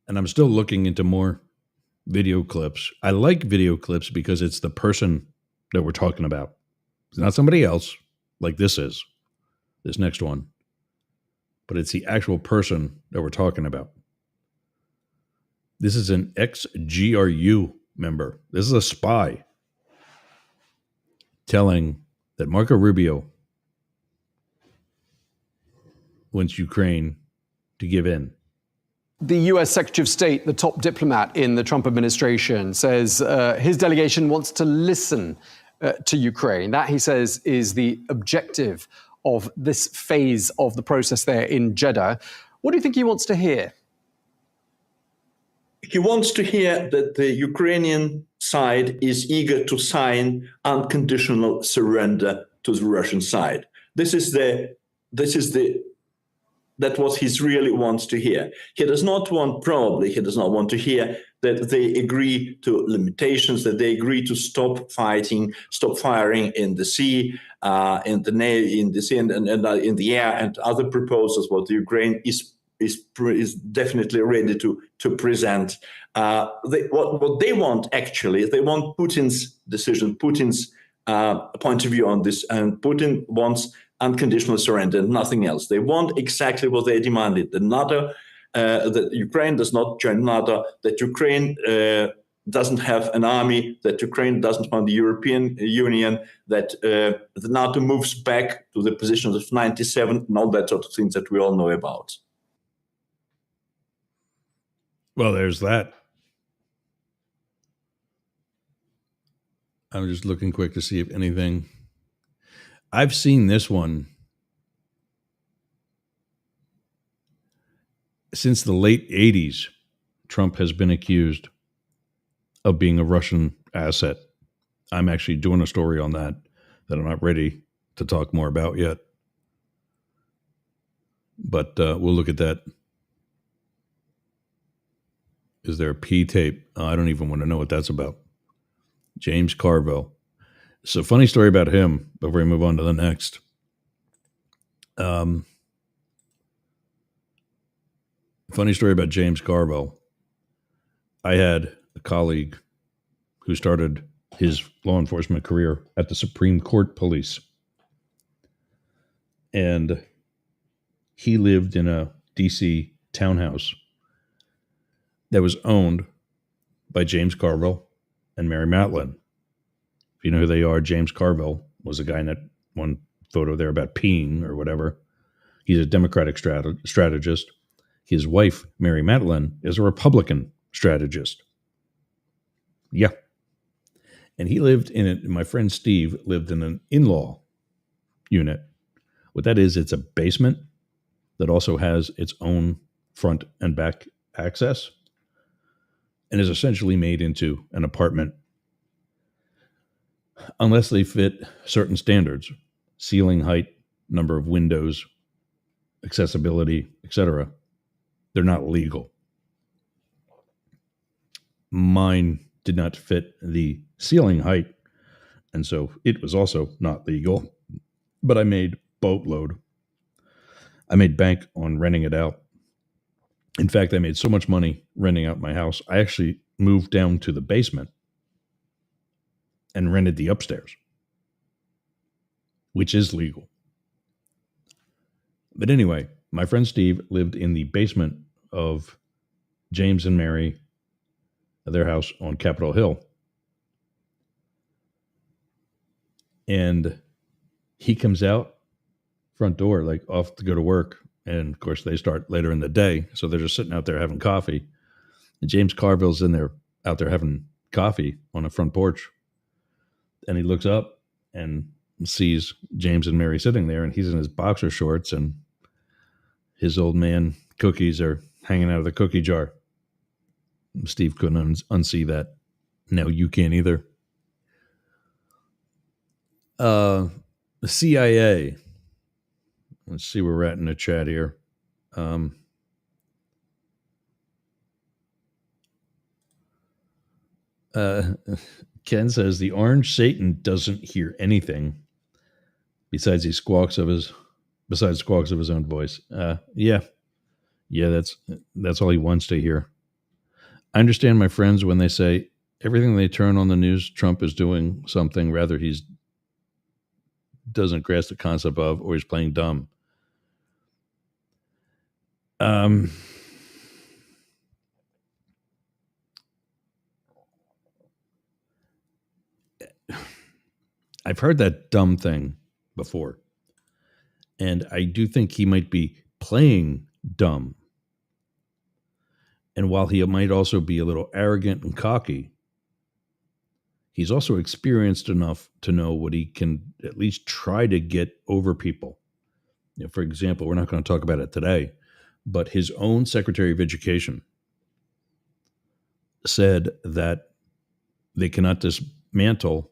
And I'm still looking into more video clips. I like video clips because it's the person that we're talking about. It's not somebody else like this next one. But it's the actual person that we're talking about. This is an ex-GRU member. This is a spy telling that Marco Rubio wants Ukraine to give in. The US Secretary of State, the top diplomat in the Trump administration, says his delegation wants to listen to Ukraine. That, he says, is the objective of this phase of the process there in Jeddah. What do you think he wants to hear? He wants to hear that the Ukrainian side is eager to sign unconditional surrender to the Russian side. That's what he really wants to hear. He does not want to hear that they agree to limitations, that they agree to stop fighting, stop firing in the sea, in the air, and other proposals. What the Ukraine is definitely ready to present. What they want actually, they want Putin's decision, Putin's point of view on this, and Putin wants unconditional surrender and nothing else. They want exactly what they demanded. That Ukraine does not join NATO, that Ukraine doesn't have an army, that Ukraine doesn't want the European Union, that the NATO moves back to the positions of 97, and all that sort of things that we all know about. Well, there's that. I'm just looking quick to see if anything. I've seen this one since the late 80s. Trump has been accused of being a Russian asset. I'm actually doing a story on that I'm not ready to talk more about yet. But we'll look at that. Is there a P tape? I don't even want to know what that's about. James Carville. So, funny story about him before we move on to the next. Funny story about James Carville. I had a colleague who started his law enforcement career at the Supreme Court Police. And he lived in a D.C. townhouse that was owned by James Carville and Mary Matlin. If you know who they are, James Carville was a guy in that one photo there about peeing or whatever. He's a Democratic strategist. His wife, Mary Matlin, is a Republican strategist. Yeah. And he lived in it. My friend Steve lived in an in-law unit. What that is, it's a basement that also has its own front and back access and is essentially made into an apartment unless they fit certain standards: ceiling height, number of windows, accessibility, etc. They're not legal. Mine did not fit the ceiling height, and so it was also not legal. But I made boatload. I made bank on renting it out. In fact, I made so much money renting out my house, I actually moved down to the basement and rented the upstairs, which is legal. But anyway, my friend Steve lived in the basement of James and Mary, their house on Capitol Hill. And he comes out front door, like off to go to work. And of course, they start later in the day. So they're just sitting out there having coffee. And James Carville's out there having coffee on the front porch. And he looks up and sees James and Mary sitting there. And he's in his boxer shorts. And his old man cookies are hanging out of the cookie jar. Steve couldn't unsee that. No, you can't either. The CIA. Let's see where we're at in the chat here. Ken says the orange Satan doesn't hear anything besides squawks of his own voice. Yeah, that's all he wants to hear. I understand my friends when they say everything they turn on the news, Trump is doing something, rather he's doesn't grasp the concept of, or he's playing dumb. I've heard that dumb thing before. And I do think he might be playing dumb. And while he might also be a little arrogant and cocky, he's also experienced enough to know what he can at least try to get over people. You know, for example, we're not going to talk about it today, but his own Secretary of Education said that they cannot dismantle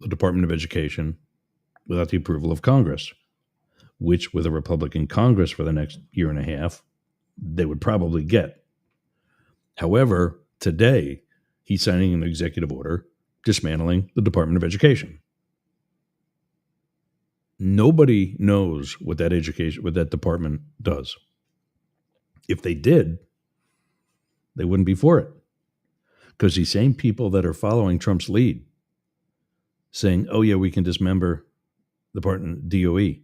the Department of Education without the approval of Congress, which with a Republican Congress for the next year and a half, they would probably get. However, today, he's signing an executive order dismantling the Department of Education. Nobody knows what that department does. If they did, they wouldn't be for it. Because these same people that are following Trump's lead, saying, oh yeah, we can dismember the department, DOE.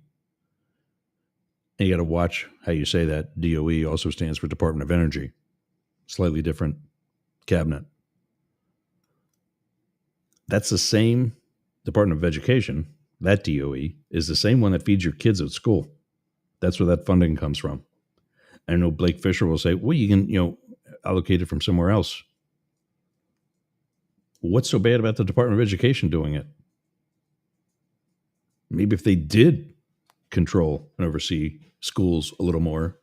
And you got to watch how you say that. DOE also stands for Department of Energy. Slightly different cabinet. That's the same Department of Education. That DOE is the same one that feeds your kids at school. That's where that funding comes from. I know Blake Fisher will say, well, you can, allocate it from somewhere else. What's so bad about the Department of Education doing it? Maybe if they did control and oversee schools a little more,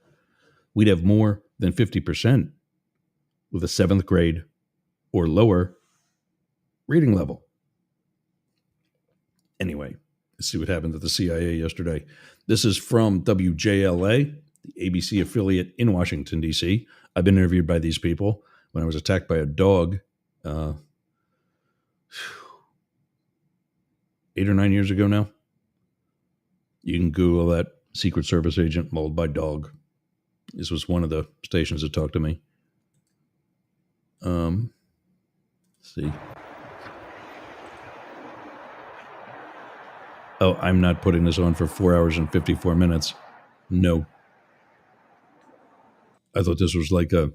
we'd have more than 50% with a 7th grade or lower reading level. Anyway, let's see what happened at the CIA yesterday. This is from WJLA, the ABC affiliate in Washington, D.C. I've been interviewed by these people when I was attacked by a dog 8 or 9 years ago now. You can Google that, Secret Service agent mauled by dog. This was one of the stations that talked to me. Let's see. Oh, I'm not putting this on for 4 hours and 54 minutes. No. I thought this was like a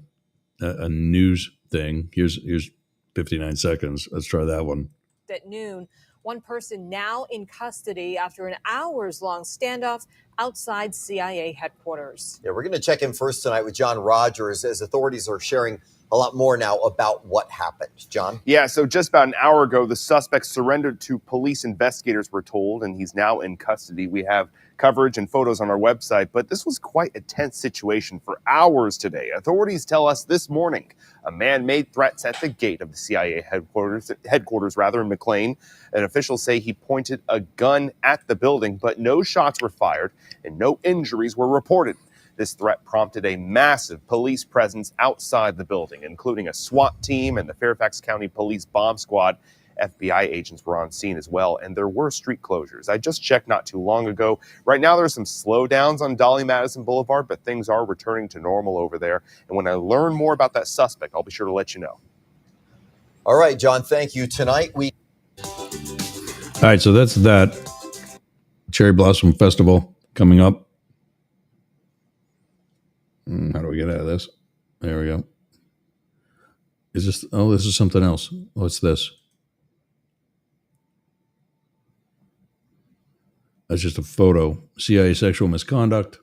news thing. Here's 59 seconds. Let's try that one. At noon, one person now in custody after an hours-long standoff outside CIA headquarters. Yeah, we're going to check in first tonight with John Rogers as authorities are sharing a lot more now about what happened. John? Yeah, so just about an hour ago, the suspect surrendered to police investigators, we're told, and he's now in custody. We have coverage and photos on our website, but this was quite a tense situation for hours today. Authorities tell us this morning a man made threats at the gate of the CIA headquarters in McLean. And officials say he pointed a gun at the building, but no shots were fired and no injuries were reported. This threat prompted a massive police presence outside the building, including a SWAT team and the Fairfax County Police Bomb Squad. FBI agents were on scene as well, and there were street closures. I just checked not too long ago. Right now, there's some slowdowns on Dolly Madison Boulevard, but things are returning to normal over there. And when I learn more about that suspect, I'll be sure to let you know. All right, John, thank you. Tonight, All right, so that's that. Cherry Blossom Festival coming up. How do we get out of this? There we go. Is this? Oh, this is something else. What's this? That's just a photo. CIA sexual misconduct.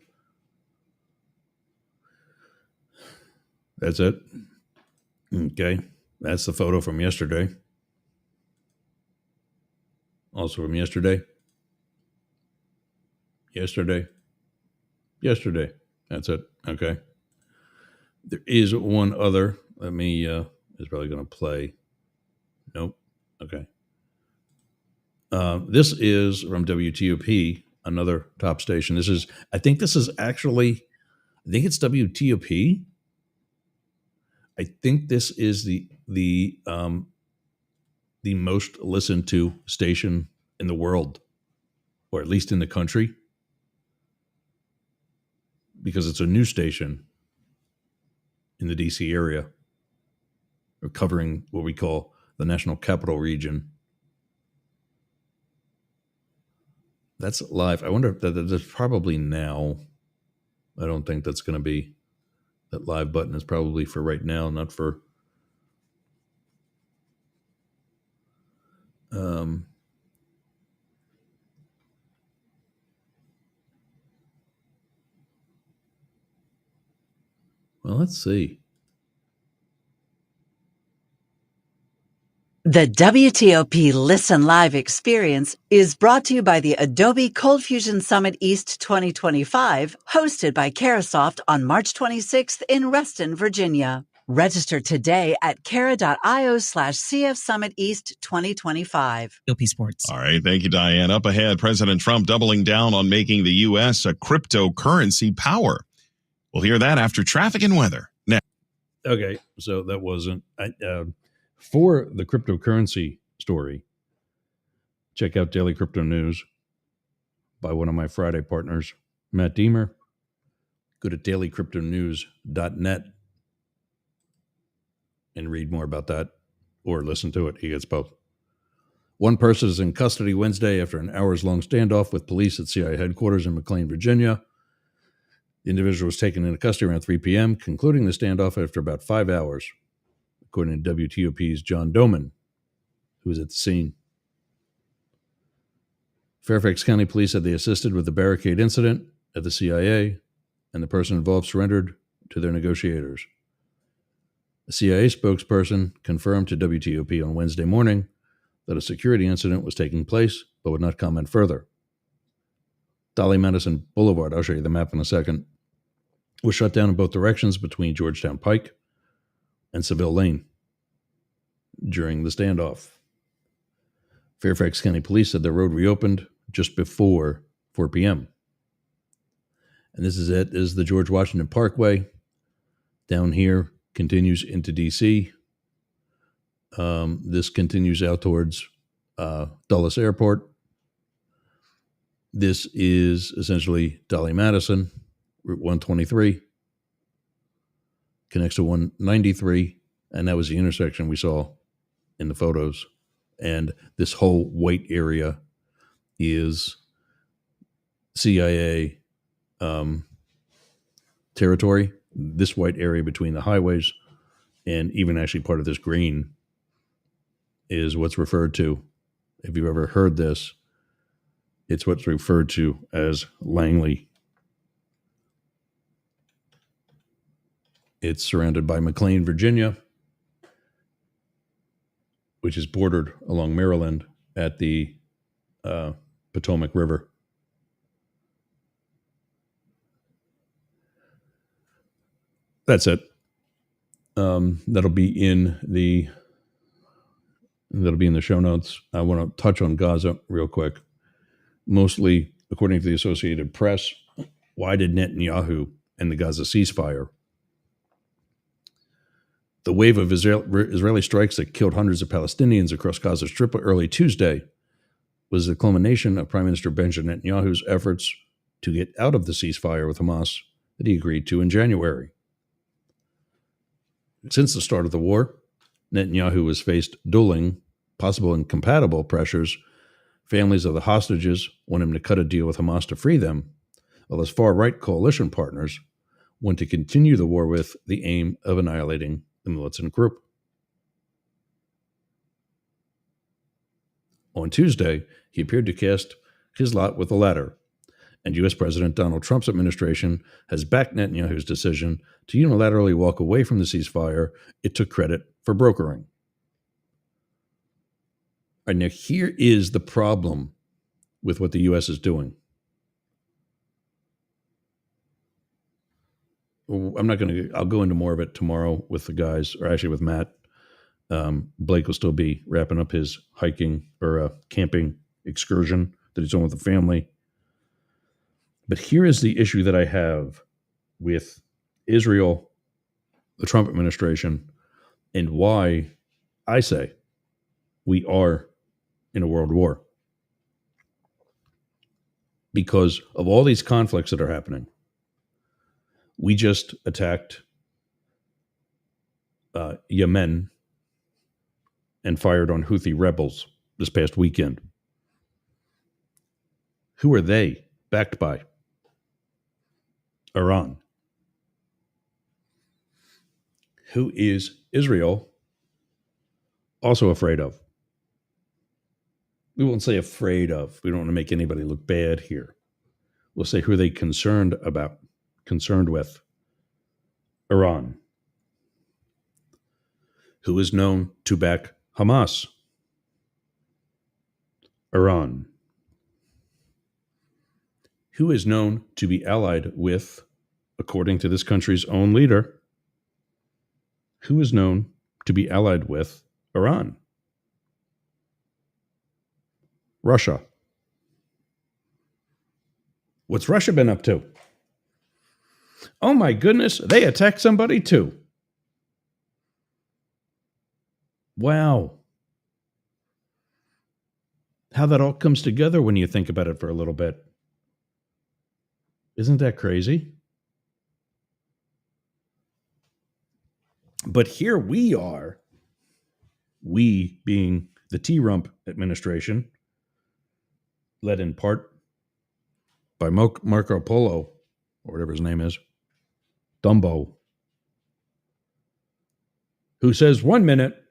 That's it. Okay. That's the photo from yesterday. Also from yesterday. Yesterday. That's it. Okay. There is one other. Let me, it's probably going to play. Nope. Okay. This is from WTOP, another top station. I think it's WTOP. I think this is the most listened to station in the world, or at least in the country, because it's a news station in the DC area. We're covering what we call the National Capital Region. That's live. I wonder if that's probably now. I don't think that's going to be, that live button is probably for right now, not for. Well, let's see. The WTOP Listen Live experience is brought to you by the Adobe Cold Fusion Summit East 2025, hosted by Carasoft on March 26th in Reston, Virginia. Register today at cara.io/CF Summit East 2025. WTOP Sports. All right, thank you, Diane. Up ahead, President Trump doubling down on making the U.S. a cryptocurrency power. We'll hear that after traffic and weather. Next. Okay, so that wasn't... For the cryptocurrency story, check out Daily Crypto News by one of my Friday partners, Matt Deemer. Go to dailycryptonews.net and read more about that, or listen to it. He gets both. One person is in custody Wednesday after an hours-long standoff with police at CIA headquarters in McLean, Virginia. The individual was taken into custody around 3 p.m., concluding the standoff after about 5 hours. According to WTOP's John Doman, who was at the scene. Fairfax County Police said they assisted with the barricade incident at the CIA, and the person involved surrendered to their negotiators. A CIA spokesperson confirmed to WTOP on Wednesday morning that a security incident was taking place, but would not comment further. Dolly Madison Boulevard, I'll show you the map in a second, was shut down in both directions between Georgetown Pike and Seville Lane during the standoff. Fairfax County Police said the road reopened just before 4 p.m. And this is it. This is the George Washington Parkway. Down here continues into D.C. This continues out towards Dulles Airport. This is essentially Dolly Madison, Route 123, connects to 193, and that was the intersection we saw in the photos. And this whole white area is CIA territory. This white area between the highways and even actually part of this green is what's referred to, if you've ever heard this, it's what's referred to as Langley. It's surrounded by McLean, Virginia, which is bordered along Maryland at the Potomac River. That's it. That'll be in the show notes. I want to touch on Gaza real quick. Mostly, according to the Associated Press, why did Netanyahu end the Gaza ceasefire? The wave of Israeli strikes that killed hundreds of Palestinians across Gaza Strip early Tuesday was the culmination of Prime Minister Benjamin Netanyahu's efforts to get out of the ceasefire with Hamas that he agreed to in January. Since the start of the war, Netanyahu has faced dueling, possible incompatible pressures. Families of the hostages want him to cut a deal with Hamas to free them, while his far-right coalition partners want to continue the war with the aim of annihilating the militant group. On Tuesday, he appeared to cast his lot with the latter, and U.S. President Donald Trump's administration has backed Netanyahu's decision to unilaterally walk away from the ceasefire it took credit for brokering. All right, now here is the problem with what the U.S. is doing. I'll go into more of it tomorrow with the guys, or actually with Matt. Blake will still be wrapping up his hiking or camping excursion that he's on with the family. But here is the issue that I have with Israel, the Trump administration, and why I say we are in a world war. Because of all these conflicts that are happening. We just attacked Yemen and fired on Houthi rebels this past weekend. Who are they backed by? Iran. Who is Israel also afraid of? We won't say afraid of. We don't want to make anybody look bad here. We'll say who are they concerned with? Iran. Who is known to back Hamas? Iran. Who is known to be allied with, according to this country's own leader, who is known to be allied with Iran? Russia. What's Russia been up to? Oh my goodness, they attacked somebody too. Wow. How that all comes together when you think about it for a little bit. Isn't that crazy? But here we are, we being the T-Rump administration, led in part by Marco Polo, or whatever his name is, Dumbo, who says 1 minute,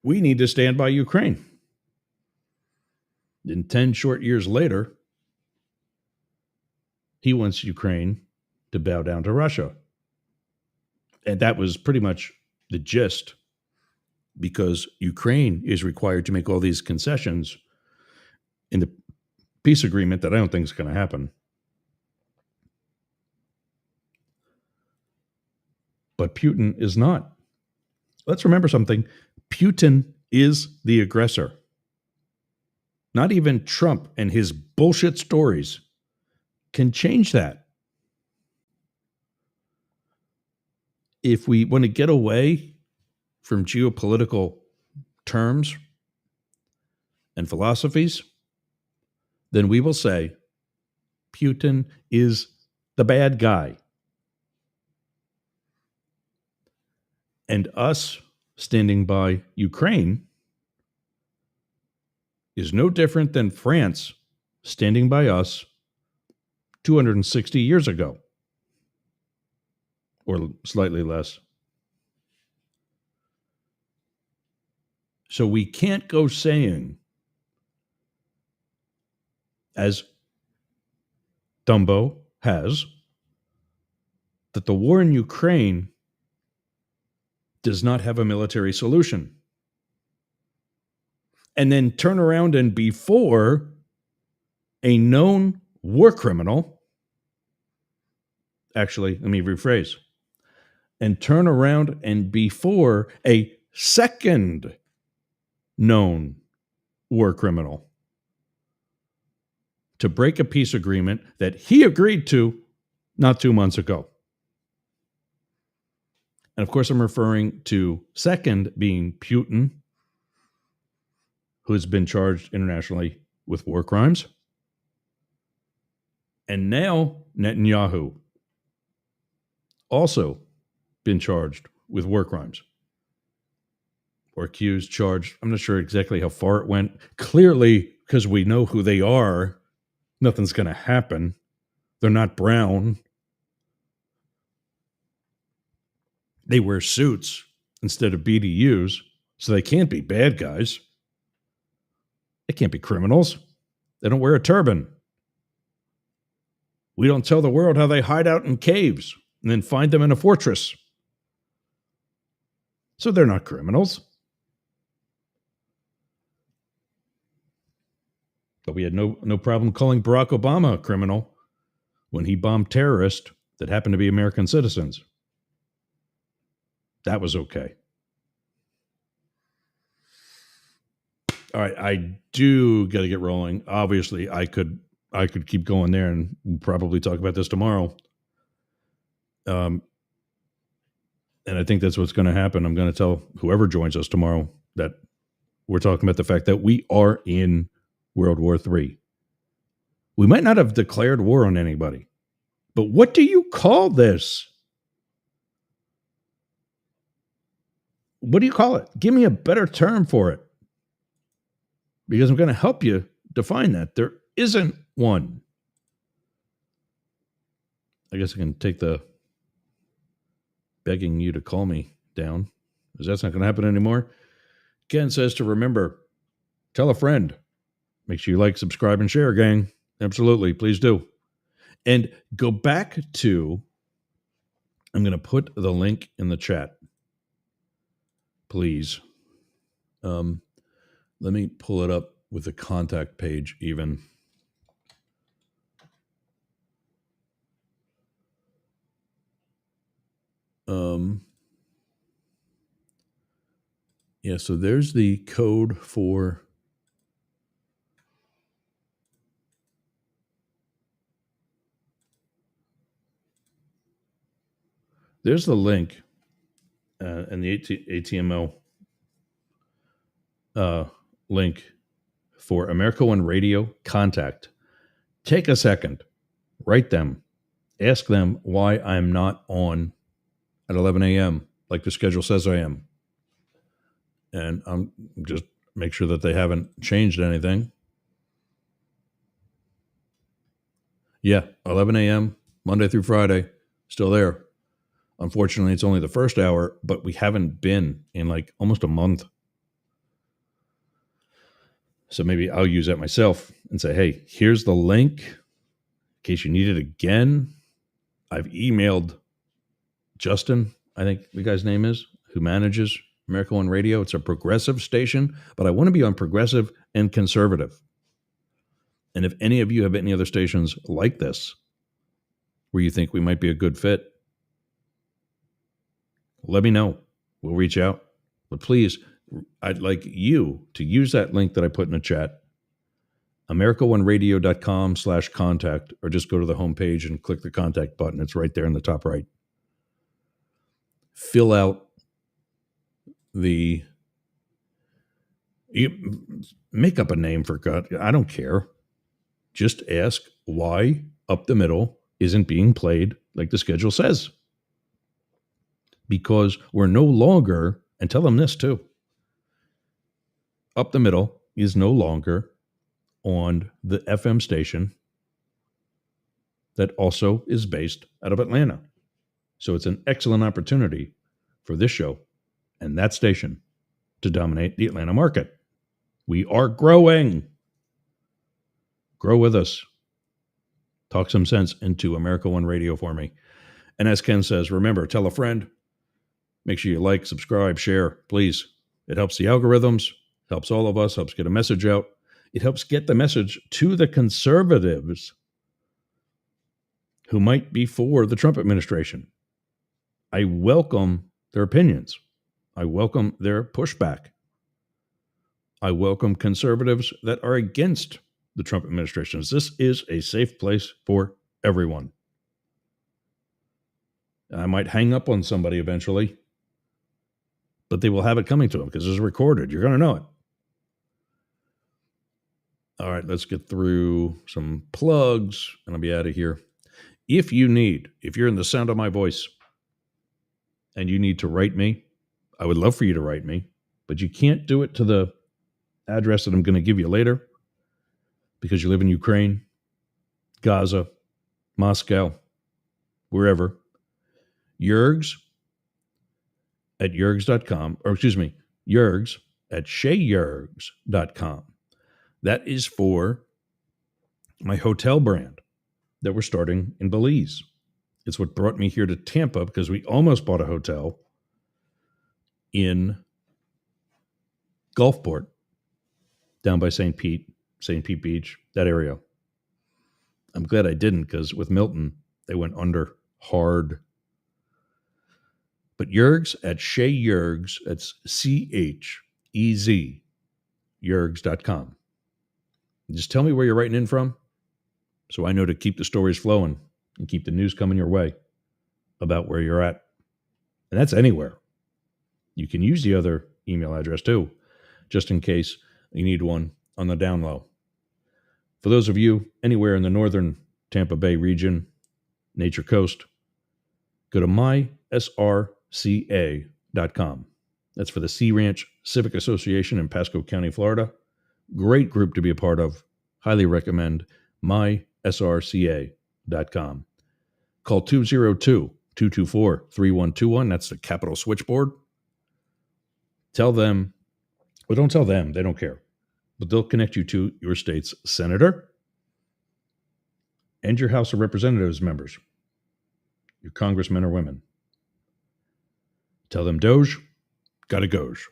we need to stand by Ukraine. Then 10 short years later, he wants Ukraine to bow down to Russia. And that was pretty much the gist, because Ukraine is required to make all these concessions in the peace agreement that I don't think is going to happen. But Putin is not. Let's remember something. Putin is the aggressor. Not even Trump and his bullshit stories can change that. If we want to get away from geopolitical terms and philosophies, then we will say Putin is the bad guy. And us standing by Ukraine is no different than France standing by us 260 years ago, or slightly less. So we can't go saying, as Dumbo has, that the war in Ukraine does not have a military solution. And then turn around and before a known war criminal, actually, let me rephrase, and turn around and before a second known war criminal to break a peace agreement that he agreed to not 2 months ago. And of course, I'm referring to second being Putin, who has been charged internationally with war crimes. And now Netanyahu, also been charged with war crimes. Or accused, charged. I'm not sure exactly how far it went. Clearly, because we know who they are, nothing's going to happen. They're not brown. They wear suits instead of BDUs, so they can't be bad guys. They can't be criminals. They don't wear a turban. We don't tell the world how they hide out in caves and then find them in a fortress. So they're not criminals. But we had no problem calling Barack Obama a criminal when he bombed terrorists that happened to be American citizens. That was okay. All right, I do got to get rolling. Obviously, I could keep going there and we'll probably talk about this tomorrow. And I think that's what's going to happen. I'm going to tell whoever joins us tomorrow that we're talking about the fact that we are in World War III. We might not have declared war on anybody, but what do you call this? What do you call it? Give me a better term for it. Because I'm going to help you define that. There isn't one. I guess I can take the begging you to call me down, because that's not going to happen anymore. Ken says to remember, tell a friend. Make sure you like, subscribe, and share, gang. Absolutely. Please do. And go back to, I'm going to put the link in the chat. Please. Let me pull it up with the contact page even. Yeah, so there's the code for there's the link and the ATML link for America One Radio Contact. Take a second, write them, ask them why I'm not on at 11 a.m. like the schedule says I am. And I'm just make sure that they haven't changed anything. Yeah, 11 a.m. Monday through Friday, still there. Unfortunately, it's only the first hour, but we haven't been in like almost a month. So maybe I'll use that myself and say, hey, here's the link in case you need it again. I've emailed Justin, I think the guy's name is. who manages America One Radio. It's a progressive station, but I want to be on progressive and conservative. And if any of you have any other stations like this, where you think we might be a good fit, let me know. We'll reach out. But please, I'd like you to use that link that I put in the chat, americaoneradio.com/contact, or just go to the homepage and click the contact button. It's right there in the top right. Fill out make up a name for God. I don't care. Just ask why Up the Middle isn't being played like the schedule says. Because we're no longer, and tell them this too, Up the Middle is no longer on the FM station that also is based out of Atlanta. So it's an excellent opportunity for this show and that station to dominate the Atlanta market. We are growing. Grow with us. Talk some sense into America One Radio for me. And as Ken says, remember, tell a friend. Make sure you like, subscribe, share, please. It helps the algorithms, helps all of us, helps get a message out. It helps get the message to the conservatives who might be for the Trump administration. I welcome their opinions. I welcome their pushback. I welcome conservatives that are against the Trump administration. This is a safe place for everyone. I might hang up on somebody eventually, but they will have it coming to them because it's recorded. You're going to know it. All right, let's get through some plugs, and I'll be out of here. If you're in the sound of my voice, and you need to write me, I would love for you to write me, but you can't do it to the address that I'm going to give you later because you live in Ukraine, Gaza, Moscow, wherever. Yergs at yergs.com, or excuse me, Yergs at shayyergs.com. That is for my hotel brand that we're starting in Belize. It's what brought me here to Tampa because we almost bought a hotel in Gulfport, down by St. Pete Beach, that area. I'm glad I didn't because with Milton, they went under hard. But Yergs at shayyergs, that's CHEZ, yergs.com. Just tell me where you're writing in from so I know to keep the stories flowing and keep the news coming your way about where you're at. And that's anywhere. You can use the other email address too, just in case you need one on the down low. For those of you anywhere in the northern Tampa Bay region, Nature Coast, go to mysrca.com. That's for the Sea Ranch Civic Association in Pasco County, Florida. Great group to be a part of. Highly recommend mysrca.com. Call 202-224-3121. That's the Capitol switchboard. Tell them, well, don't tell them, they don't care. But they'll connect you to your state's senator and your House of Representatives members, your congressmen or women. Tell them Doge, gotta Goge.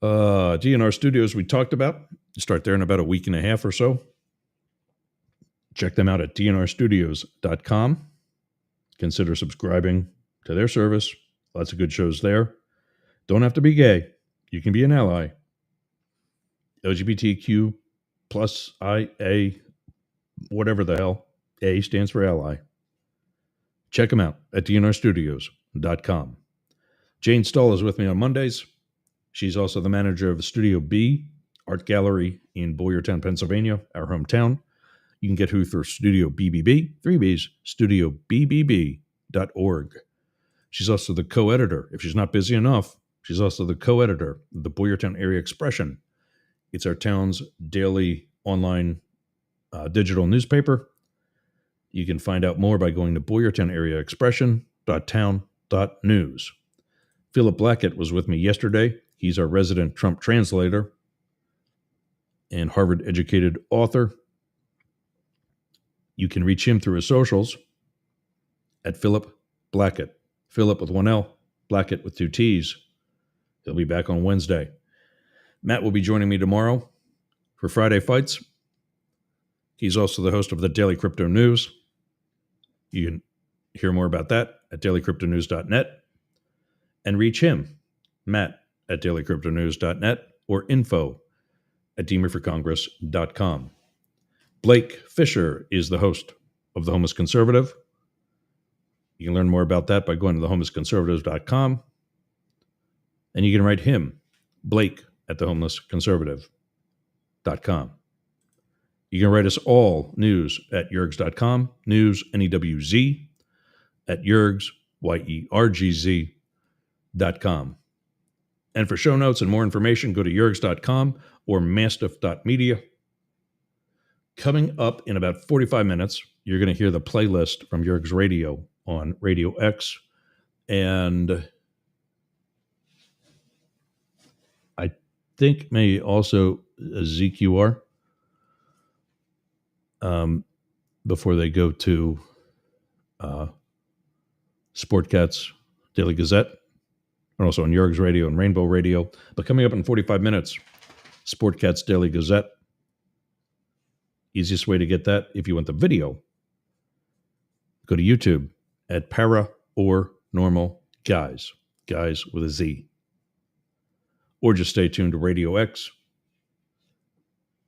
DNR Studios we talked about. Start there in about a week and a half or so. Check them out at dnrstudios.com. Consider subscribing to their service. Lots of good shows there. Don't have to be gay. You can be an ally. LGBTQ plus IA, whatever the hell. A stands for ally. Check them out at dnrstudios.com. Jane Stahl is with me on Mondays. She's also the manager of Studio B Art Gallery in Boyertown, Pennsylvania, our hometown. You can get her through Studio BBB, 3Bs, studiobbb.org. She's also the co-editor. If she's not busy enough, she's also the co-editor of the Boyertown Area Expression. It's our town's daily online digital newspaper. You can find out more by going to boyertownareaexpression.town.news. Philip Blackett was with me yesterday. He's our resident Trump translator and Harvard-educated author. You can reach him through his socials at Philip Blackett, Philip with one L, Blackett with two T's. He'll be back on Wednesday. Matt will be joining me tomorrow for Friday Fights. He's also the host of the Daily Crypto News. You can hear more about that at dailycryptonews.net and reach him, Matt, at dailycryptonews.net or info@demorforcongress.com. Blake Fisher is the host of The Homeless Conservative. You can learn more about that by going to thehomelessconservative.com. And you can write him, Blake, at thehomelessconservative.com. You can write us all news at yergs.com, news, N-E-W-Z, at yergs, YERGZ.com. And for show notes and more information, go to yergs.com or mastiff.media. Coming up in about 45 minutes, you're going to hear the playlist from Yergs Radio on Radio X. And I think maybe also a ZQR before they go to Sportcats Daily Gazette, and also on Yergs Radio and Rainbow Radio. But coming up in 45 minutes, Sportcats Daily Gazette. Easiest way to get that, if you want the video, go to YouTube at Para or Normal Guys, guys with a Z. Or just stay tuned to Radio X,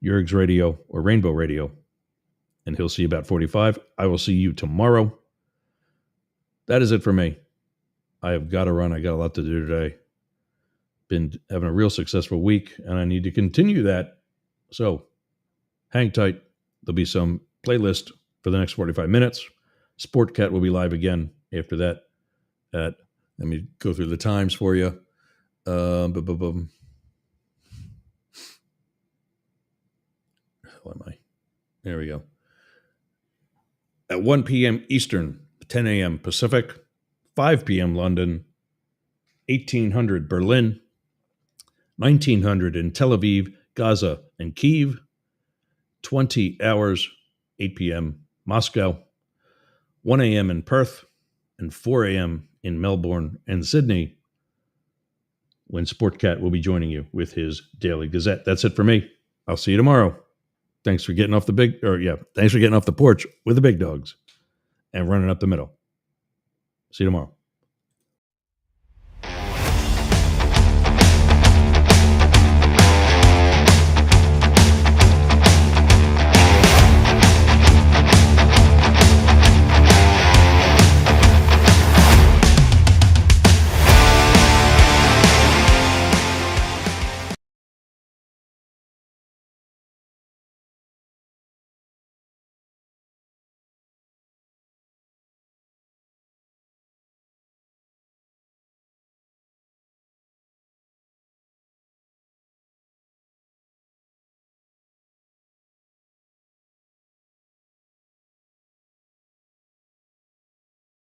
Yergs Radio, or Rainbow Radio, and he'll see you about 45. I will see you tomorrow. That is it for me. I have got to run. I got a lot to do today. Been having a real successful week, and I need to continue that. So hang tight. There'll be some playlist for the next 45 minutes. Sportcat will be live again after that. Let me go through the times for you. How am I? There we go. At 1 p.m. Eastern, 10 a.m. Pacific, 5 p.m. London, 1800 Berlin, 1900 in Tel Aviv, Gaza, and Kyiv, 20 hours, 8 p.m. Moscow, 1 a.m. in Perth, and 4 a.m. in Melbourne and Sydney, when Sportcat will be joining you with his Daily Gazette. That's it for me. I'll see you tomorrow. Thanks for getting off the porch with the big dogs and running up the middle. See you tomorrow.